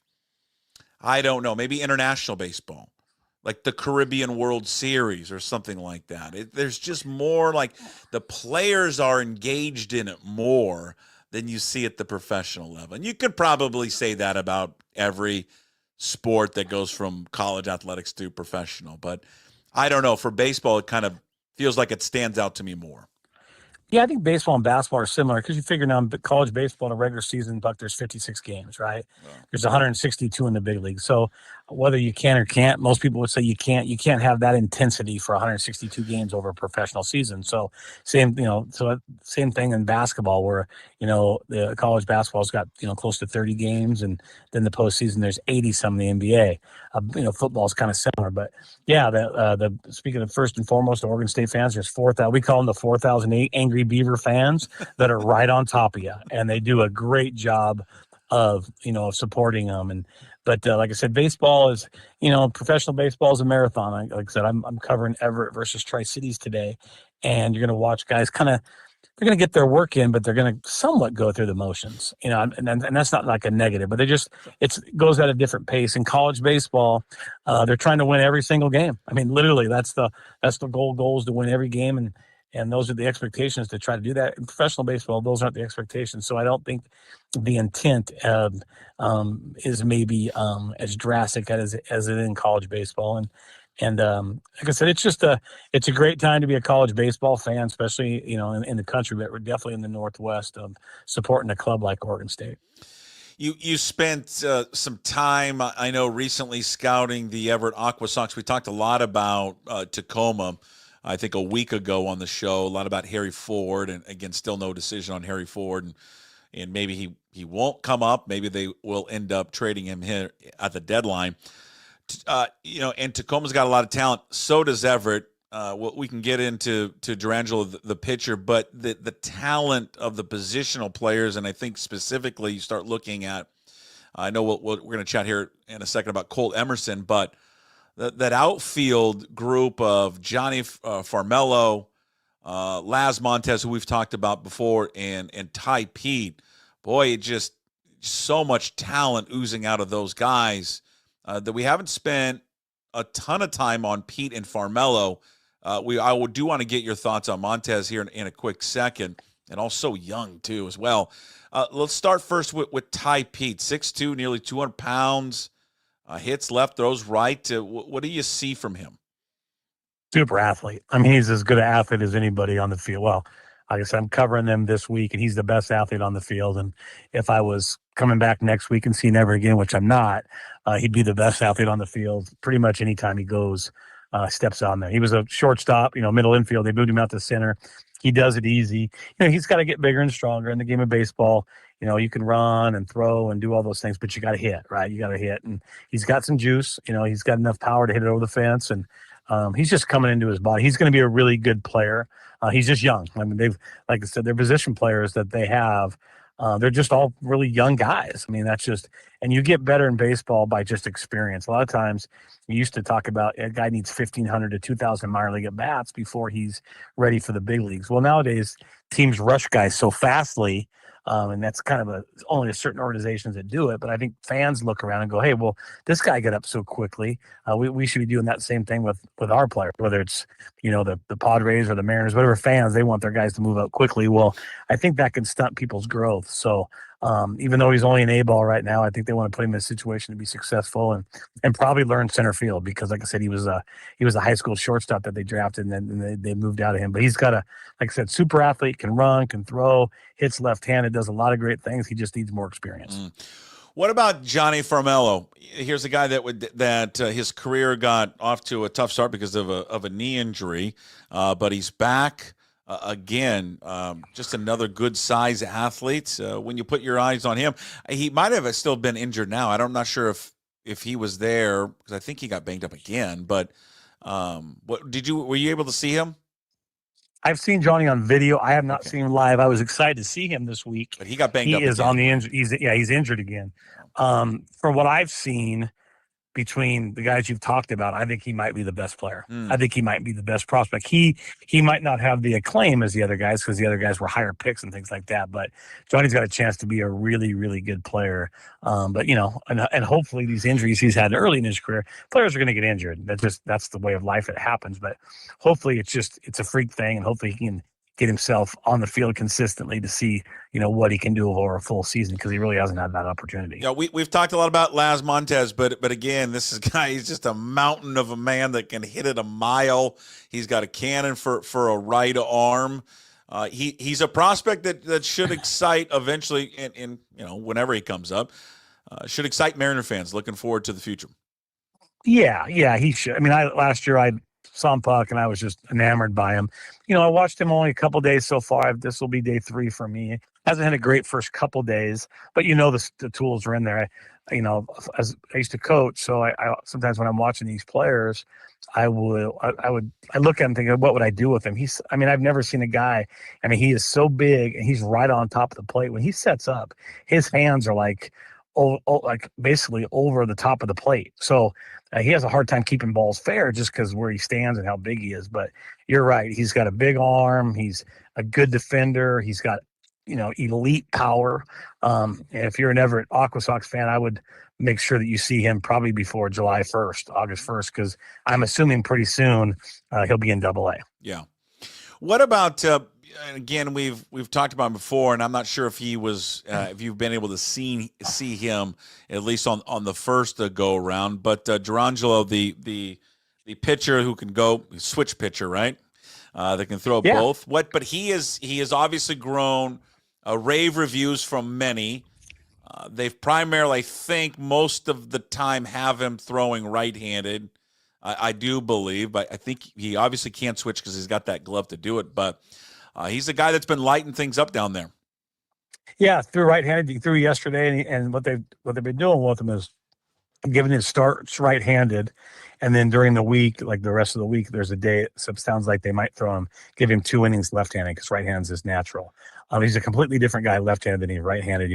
I don't know, maybe international baseball, like the Caribbean World Series or something like that. There's just more, like the players are engaged in it more than you see at the professional level. And you could probably say that about every sport that goes from college athletics to professional. But I don't know. For baseball, it kind of feels like it stands out to me more. Yeah, I think baseball and basketball are similar because you figure now in college baseball in a regular season, Buck, there's 56 games, right? Wow. There's 162 in the big league. So whether you can or can't, most people would say you can't have that intensity for 162 games over a professional season. So same thing in basketball where, the college basketball's got, close to 30 games, and then the postseason there's 80 some in the NBA. Football is kind of similar, but yeah, the speaking of first and foremost, Oregon State fans, there's 4,000. We call them the 4,008 angry Beaver fans that are right on top of you, and they do a great job of supporting them. But like I said, baseball is professional baseball is a marathon. Like I said, I'm covering Everett versus Tri-Cities today, and you're going to watch guys they're going to get their work in, but they're going to somewhat go through the motions, and that's not like a negative, but it goes at a different pace. In college baseball, they're trying to win every single game. I mean, literally, that's the goal is to win every game, and those are the expectations to try to do that. In professional baseball, those aren't the expectations. So I don't think the intent is maybe as drastic as it is in college baseball. And like I said, it's a great time to be a college baseball fan, especially in the country, but we're definitely in the Northwest of supporting a club like Oregon State. You spent some time, I know, recently scouting the Everett Aqua Sox. We talked a lot about Tacoma, I think a week ago on the show, a lot about Harry Ford, and again, still no decision on Harry Ford, and maybe he won't come up. Maybe they will end up trading him here at the deadline. And Tacoma's got a lot of talent. So does Everett. We can get into Durangelo, the pitcher, but the talent of the positional players, and I think specifically you start looking at, I know we're going to chat here in a second about Colt Emerson, but that outfield group of Johnny Farmello, Laz Montez, who we've talked about before, and Ty Pete, boy, it just so much talent oozing out of those guys that we haven't spent a ton of time on Pete and Farmello. I do want to get your thoughts on Montez here in a quick second, and also young too as well. Let's start first with Ty Pete, 6'2", nearly 200 pounds. Hits left, throws right. What do you see from him? Super athlete. I mean, he's as good an athlete as anybody on the field. Well, like I said, I'm covering them this week, and he's the best athlete on the field. And if I was coming back next week and seeing Ever again, which I'm not, he'd be the best athlete on the field pretty much anytime he goes, steps on there. He was a shortstop, middle infield. They moved him out to center. He does it easy. He's got to get bigger and stronger in the game of baseball. You can run and throw and do all those things, but you got to hit, right? You got to hit. And he's got some juice. He's got enough power to hit it over the fence. And he's just coming into his body. He's going to be a really good player. He's just young. I mean, like I said, they're position players that they have. They're just all really young guys. I mean, and you get better in baseball by just experience. A lot of times you used to talk about a guy needs 1,500 to 2,000 minor league at bats before he's ready for the big leagues. Well, nowadays teams rush guys so fastly And that's kind of only a certain organizations that do it. But I think fans look around and go, hey, well, this guy got up so quickly. We should be doing that same thing with our players, whether it's, the Padres or the Mariners, whatever fans, they want their guys to move up quickly. Well, I think that can stunt people's growth. So even though he's only an A-ball right now, I think they want to put him in a situation to be successful and probably learn center field because, like I said, he was a high school shortstop that they drafted and then they moved out of him. But he's got like I said, super athlete, can run, can throw, hits left-handed, does a lot of great things. He just needs more experience. What about Johnny Farmello? Here's a guy that his career got off to a tough start because of a knee injury, but he's back again. Just another good size athlete. When you put your eyes on him, he might have still been injured now. I'm not sure if he was there because I think he got banged up again. But were you able to see him? I've seen Johnny on video. I have not seen him live. I was excited to see him this week. But he got banged up. He is on the injury. He's injured again. From what I've seen between the guys you've talked about, I think he might be the best player. I think he might be the best prospect. He might not have the acclaim as the other guys because the other guys were higher picks and things like that. But Johnny's got a chance to be a really, really good player. But and hopefully these injuries he's had early in his career, players are going to get injured. That's the way of life. It happens. But hopefully it's a freak thing, and hopefully he can get himself on the field consistently to see, what he can do over a full season because he really hasn't had that opportunity. Yeah, we've talked a lot about Laz Montez, but again, this guy, he's just a mountain of a man that can hit it a mile. He's got a cannon for a right arm. He's a prospect that should excite eventually, in whenever he comes up, should excite Mariner fans. Looking forward to the future. Yeah, he should. I mean, last year I saw him puck, and I was just enamored by him. I watched him only a couple days so far. This will be day 3 for me. Hasn't had a great first couple days, but the tools are in there. As I used to coach, so I sometimes when I'm watching these players, I look at him thinking, what would I do with him? I've never seen a guy. He is so big, and he's right on top of the plate. When he sets up, his hands are like basically over the top of the plate. So he has a hard time keeping balls fair just because where he stands and how big he is. But you're right. He's got a big arm. He's a good defender. He's got, elite power. And if you're an Everett Aqua Sox fan, I would make sure that you see him probably before August 1st, because I'm assuming pretty soon he'll be in Double-A. Yeah. What about again, we've talked about him before, and I'm not sure if he was if you've been able to see him at least on the first go around. But Durangelo, the pitcher who can go switch pitcher, right? That can throw both. But he has obviously grown. Rave reviews from many. They've primarily, I think, most of the time have him throwing right-handed. I do believe, but I think he obviously can't switch because he's got that glove to do it. But he's a guy that's been lighting things up down there. Yeah, threw right-handed. He threw yesterday, and what they've been doing with him is giving his starts right-handed, and then during the week, like the rest of the week, there's a day. So it sounds like they might give him 2 innings left-handed because right-handed is natural. He's a completely different guy left-handed than he's right-handed.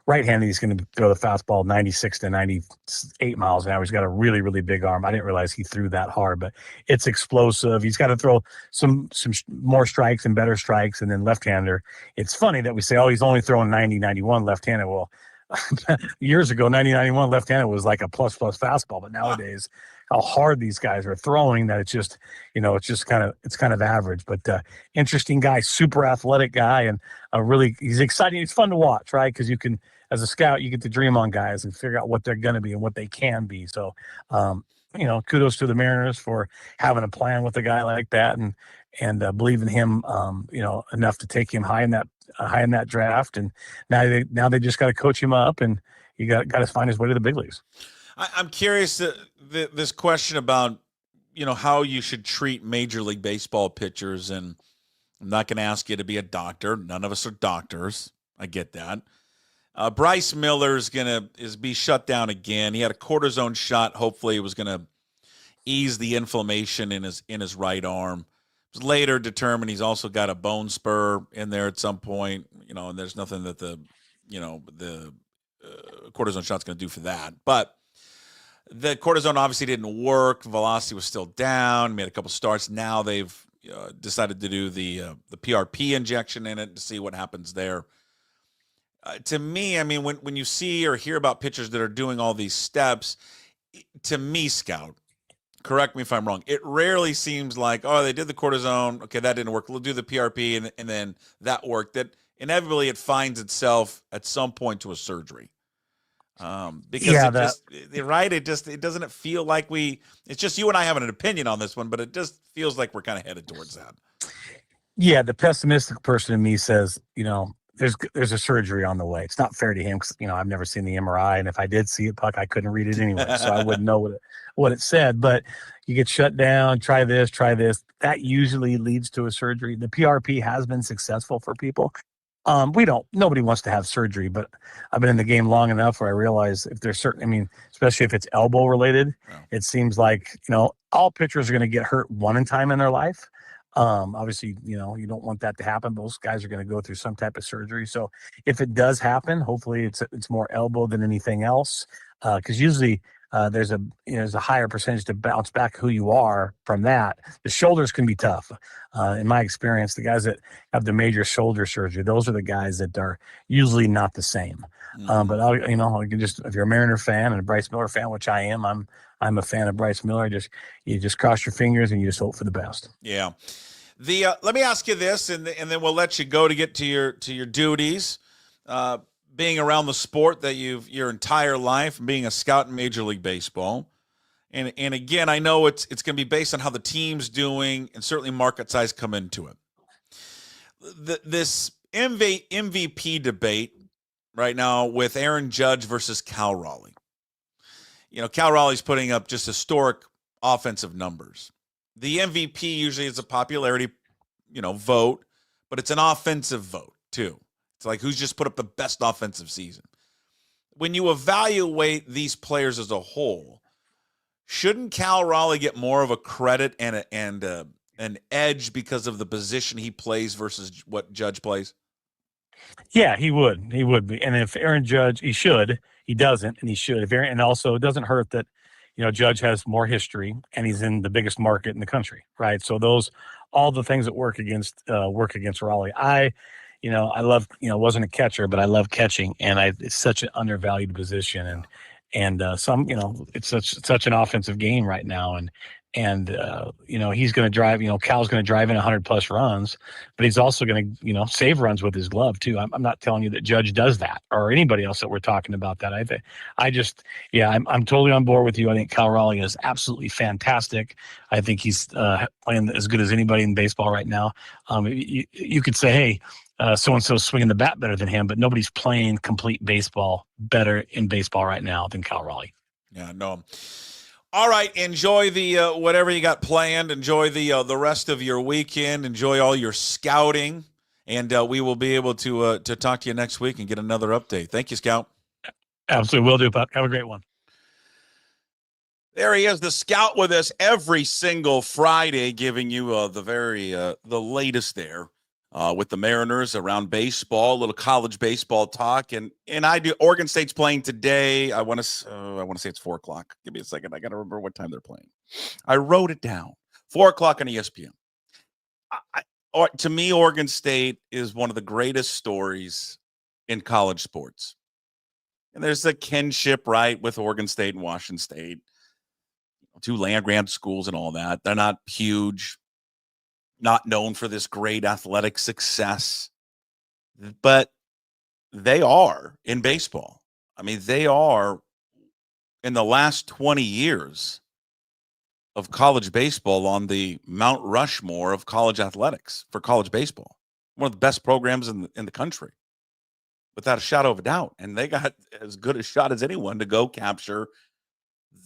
Right-handed, he's going to throw the fastball 96 to 98 miles an hour. He's got a really, really big arm. I didn't realize he threw that hard, but it's explosive. He's got to throw some more strikes and better strikes, and then left-hander. It's funny that we say, he's only throwing 90, 91 left-handed. Well, years ago, 90-91 left-handed was like a plus fastball, but nowadays how hard these guys are throwing that it's just kind of average. But interesting guy, super athletic guy, and he's exciting. It's fun to watch, right? Because you can, as a scout, you get to dream on guys and figure out what they're going to be and what they can be. So kudos to the Mariners for having a plan with a guy like that and believe in him enough to take him high in that draft. And now they just got to coach him up, and you got to find his way to the big leagues. I'm curious this question about how you should treat Major League Baseball pitchers, and I'm not going to ask you to be a doctor. None of us are doctors. I get that. Bryce Miller is be shut down again. He had a cortisone shot. Hopefully, it was going to ease the inflammation in his right arm. It was later determined he's also got a bone spur in there at some point. And there's nothing that the cortisone shot's going to do for that, but. The cortisone obviously didn't work. Velocity was still down. Made a couple starts. Now they've decided to do the PRP injection in it to see what happens there. To me, I mean, when you see or hear about pitchers that are doing all these steps, to me, Scout, correct me if I'm wrong, it rarely seems like, oh, they did the cortisone. Okay, that didn't work. We'll do the PRP, and then that worked. That inevitably it finds itself at some point to a surgery. Because right, it doesn't feel like it's just you and I having an opinion on this one, but it just feels like we're kind of headed towards that. Yeah, the pessimistic person in me says, there's a surgery on the way. It's not fair to him because, I've never seen the MRI, and if I did see it, Puck, I couldn't read it anyway, so I wouldn't know what it said. But you get shut down, try this. That usually leads to a surgery. The PRP has been successful for people. Nobody wants to have surgery, but I've been in the game long enough where I realize if there's especially if it's elbow related, it seems like, all pitchers are going to get hurt one time in their life. Obviously, you don't want that to happen. Those guys are going to go through some type of surgery. So if it does happen, hopefully it's more elbow than anything else. Cause usually, there's a higher percentage to bounce back who you are from that. The shoulders can be tough. In my experience, the guys that have the major shoulder surgery, those are the guys that are usually not the same. But if you're a Mariner fan and a Bryce Miller fan, which I am, I'm a fan of Bryce Miller. You just cross your fingers and you just hope for the best. Yeah. Let me ask you this, and then we'll let you go to get to your duties. Being around the sport that your entire life, being a scout in Major League Baseball, and again, I know it's going to be based on how the team's doing, and certainly market size come into it. This MVP debate right now with Aaron Judge versus Cal Raleigh. Cal Raleigh's putting up just historic offensive numbers. The MVP usually is a popularity, vote, but it's an offensive vote too. It's like who's just put up the best offensive season. When you evaluate these players as a whole, shouldn't Cal Raleigh get more of a credit and an edge because of the position he plays versus what Judge plays? Yeah, he would. He would be. And if Aaron Judge, he should. He doesn't, and he should. And also, it doesn't hurt that, Judge has more history, and he's in the biggest market in the country, right? So all the things that work against Raleigh. I love, wasn't a catcher, but I love catching, and it's such an undervalued position, and some, it's such an offensive game right now, and he's going to drive, Cal's going to drive in 100+ runs, but he's also going to, save runs with his glove too. I'm not telling you that Judge does that or anybody else that we're talking about that. I'm totally on board with you. I think Cal Raleigh is absolutely fantastic. I think he's playing as good as anybody in baseball right now. You could say, hey, so-and-so's swinging the bat better than him, but nobody's playing complete baseball better in baseball right now than Cal Raleigh. Yeah, no. All right, enjoy the whatever you got planned. Enjoy the rest of your weekend. Enjoy all your scouting, and we will be able to talk to you next week and get another update. Thank you, Scout. Absolutely, will do, Puck. Have a great one. There he is, the Scout, with us every single Friday, giving you the latest there with the Mariners around baseball, a little college baseball talk, and I do. Oregon State's playing today. I want to say it's 4:00. Give me a second. I got to remember what time they're playing. I wrote it down. 4:00 on ESPN. To me, Oregon State is one of the greatest stories in college sports, and there's a kinship, right, with Oregon State and Washington State, two land-grant schools and all that. They're not huge, not known for this great athletic success, but they are in baseball. I mean, they are in the last 20 years of college baseball on the Mount Rushmore of college athletics for college baseball. One of the best programs in the country, without a shadow of a doubt. And they got as good a shot as anyone to go capture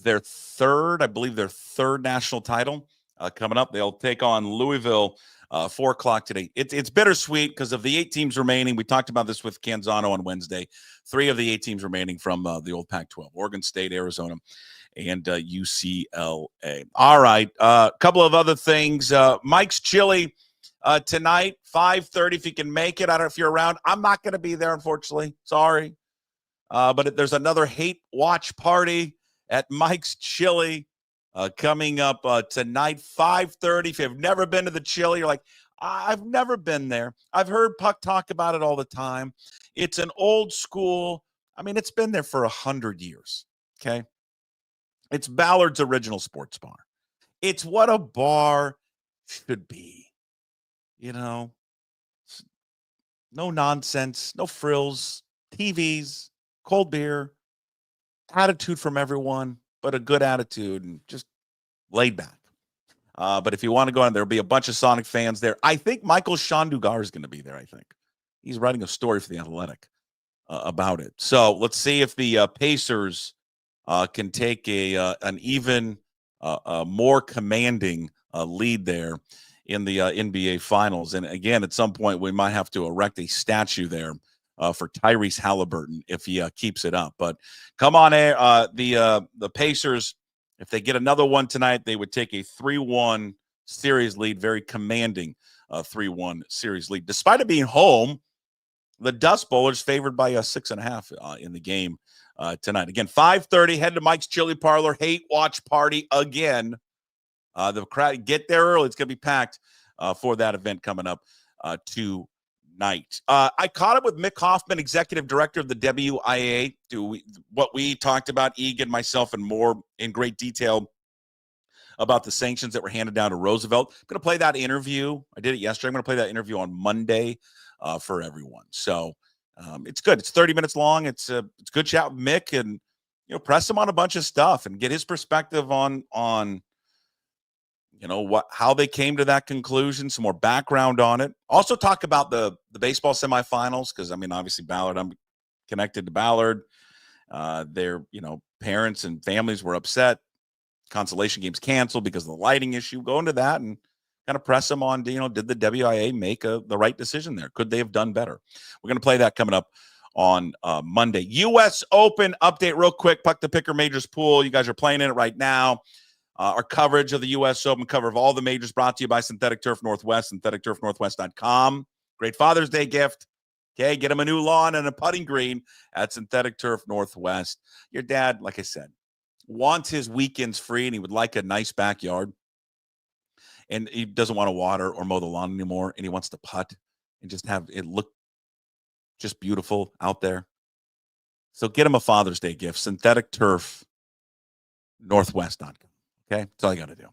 their third national title. Coming up, they'll take on Louisville 4:00 today. It's bittersweet because of the 8 teams remaining. We talked about this with Canzano on Wednesday. 3 of the 8 teams remaining from the old Pac-12: Oregon State, Arizona, and UCLA. All right, a couple of other things. Mike's Chili tonight, 5:30. If you can make it, I don't know if you're around. I'm not going to be there, unfortunately. Sorry, but there's another hate watch party at Mike's Chili. Coming up tonight, 5:30. If you've never been to the Chili, you're like, I've never been there. I've heard Puck talk about it all the time. It's an old school. I mean, it's been there for 100 years. Okay. It's Ballard's original sports bar. It's what a bar should be. You know, no nonsense, no frills, TVs, cold beer, attitude from everyone, but a good attitude and just laid back. But if you want to go on, there'll be a bunch of Sonic fans there. I think Michael Shandugar is going to be there. I think he's writing a story for The Athletic about it. So let's see if the Pacers can take an even more commanding lead there in the NBA Finals. And again, at some point, we might have to erect a statue there for Tyrese Halliburton if he keeps it up. But come on, the Pacers. If they get another one tonight, they would take a 3-1 series lead, very commanding 3-1 series lead. Despite it being home, the Dust Bowlers favored by 6.5 in the game tonight. Again, 5:30, head to Mike's Chili Parlor, hate watch party again. The crowd, get there early. It's going to be packed for that event coming up tonight. I caught up with Mick Hoffman, executive director of the WIA, what we talked about, Egan, myself, and more in great detail about the sanctions that were handed down to Roosevelt. I'm going to play that interview. I did it yesterday. I'm going to play that interview on Monday for everyone. So it's good. It's 30 minutes long. It's a good chat with Mick, and press him on a bunch of stuff and get his perspective on how they came to that conclusion, some more background on it. Also talk about the baseball semifinals, because obviously Ballard, I'm connected to Ballard. Their parents and families were upset. Consolation games canceled because of the lighting issue. Go into that and kind of press them on, did the WIA make the right decision there? Could they have done better? We're going to play that coming up on Monday. U.S. Open update real quick. Puck the Picker Majors pool. You guys are playing in it right now. Our coverage of the U.S. Open, cover of all the majors, brought to you by Synthetic Turf Northwest, syntheticturfnorthwest.com. Great Father's Day gift. Okay, get him a new lawn and a putting green at Synthetic Turf Northwest. Your dad, like I said, wants his weekends free, and he would like a nice backyard. And he doesn't want to water or mow the lawn anymore, and he wants to putt and just have it look just beautiful out there. So get him a Father's Day gift, Synthetic Turf Northwest.com. Okay, that's all you got to do.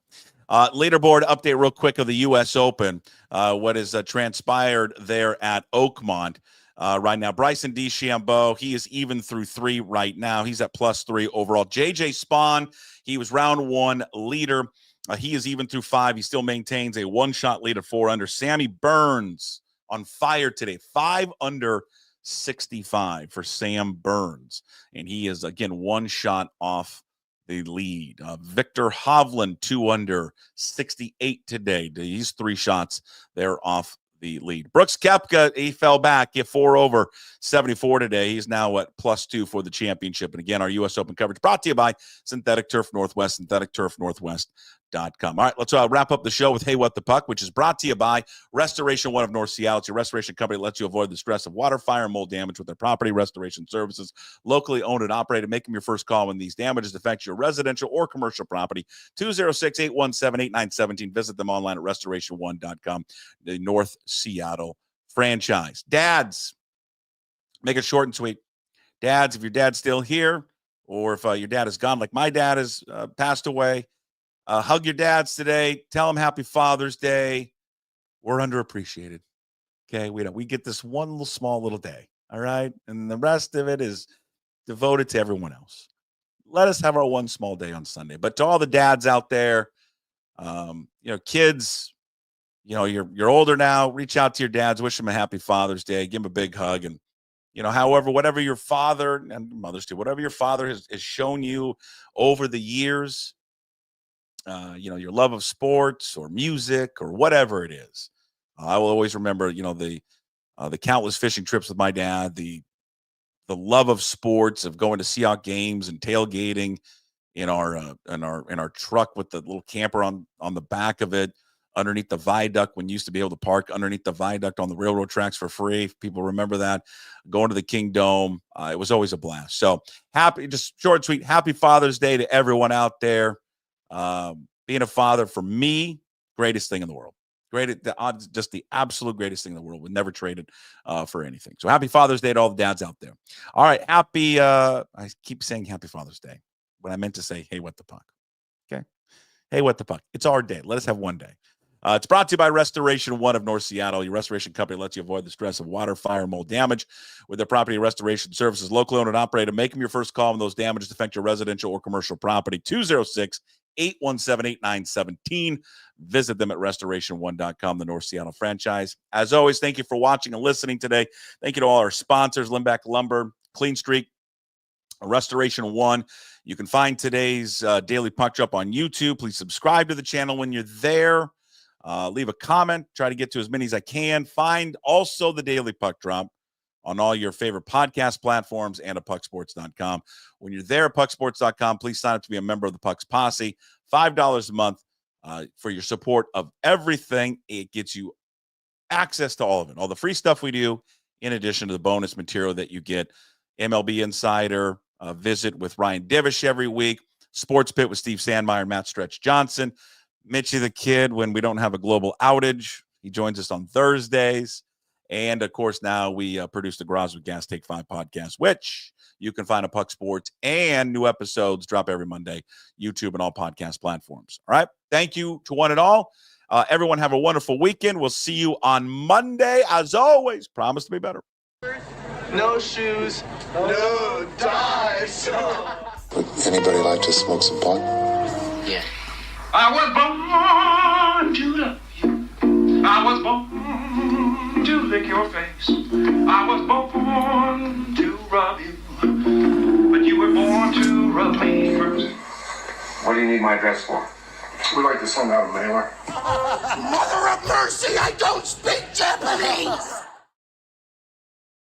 Leaderboard update real quick of the U.S. Open. What is transpired there at Oakmont right now. Bryson DeChambeau, he is even through 3 right now. He's at +3 overall. J.J. Spaun, he was round 1 leader. He is even through 5. He still maintains a 1-shot lead of 4 under. Sammy Burns on fire today. 5 under 65 for Sam Burns. And he is, again, 1 shot off the lead. Victor Hovland, 2 under, 68 today. He's 3 shots there off the lead. Brooks Koepka, he fell back, 4 over, 74 today. He's now at +2 for the championship. And again, our U.S. Open coverage brought to you by Synthetic Turf Northwest, syntheticturfnorthwest.com. All right, let's wrap up the show with Hey, What the Puck, which is brought to you by Restoration One of North Seattle. It's your restoration company that lets you avoid the stress of water, fire, and mold damage with their property restoration services. Locally owned and operated. Make them your first call when these damages affect your residential or commercial property. 206-817-8917. Visit them online at restoration1.com. The North Seattle franchise. Dads, make it short and sweet. Dads, if your dad's still here, or if your dad is gone, like my dad has passed away, hug your dads today. Tell them Happy Father's Day. We're underappreciated. Okay, we get this one little day, all right? And the rest of it is devoted to everyone else. Let us have our one small day on Sunday. But to all the dads out there, kids, you're older now. Reach out to your dads. Wish them a Happy Father's Day. Give them a big hug. And, whatever your father, and mothers too, whatever your father has shown you over the years, your love of sports or music or whatever it is. I will always remember, the countless fishing trips with my dad, the love of sports, of going to Seahawks games and tailgating in our truck with the little camper on the back of it, underneath the viaduct when you used to be able to park underneath the viaduct on the railroad tracks for free. If people remember that. Going to the King Dome. It was always a blast. So just short and sweet, Happy Father's Day to everyone out there. Being a father, for me, greatest thing in the world. Just the absolute greatest thing in the world. Would never trade it for anything. So happy Father's Day to all the dads out there. All right, I keep saying happy Father's Day when I meant to say, hey, what the puck? Okay. Hey, what the puck? It's our day. Let us have one day. It's brought to you by Restoration One of North Seattle. Your restoration company lets you avoid the stress of water, fire, mold damage with their property restoration services. Locally owned and operated. Make them your first call when those damages affect your residential or commercial property. 206-817-8917. Visit them at restoration1.com, the North Seattle franchise. As always, thank you for watching and listening today. Thank you to all our sponsors, Limbeck Lumber, Clean Streak, Restoration One. You can find today's Daily Puck Drop on YouTube. Please subscribe to the channel when you're there. Leave a comment. Try to get to as many as I can. Find also the Daily Puck Drop on all your favorite podcast platforms and at pucksports.com. When you're there at pucksports.com, please sign up to be a member of the Pucks Posse. $5 a month for your support of everything. It gets you access to all of it, all the free stuff we do, in addition to the bonus material that you get. MLB Insider, visit with Ryan Divish every week, Sports Pit with Steve Sandmeyer and Matt Stretch Johnson, Mitchie the Kid when we don't have a global outage. He joins us on Thursdays. And, of course, now we produce the Garage with Gas Take 5 podcast, which you can find on Puck Sports, and new episodes drop every Monday, YouTube and all podcast platforms. All right? Thank you to one and all. Everyone have a wonderful weekend. We'll see you on Monday. As always, promise to be better. No shoes, no ties. Would anybody like to smoke some pot? Yeah. I was born to love you. I was born to lick your face. I was born to rub you. But you were born to rub me first. What do you need my address for? We'd like to send out a mailer. Mother of mercy, I don't speak Japanese!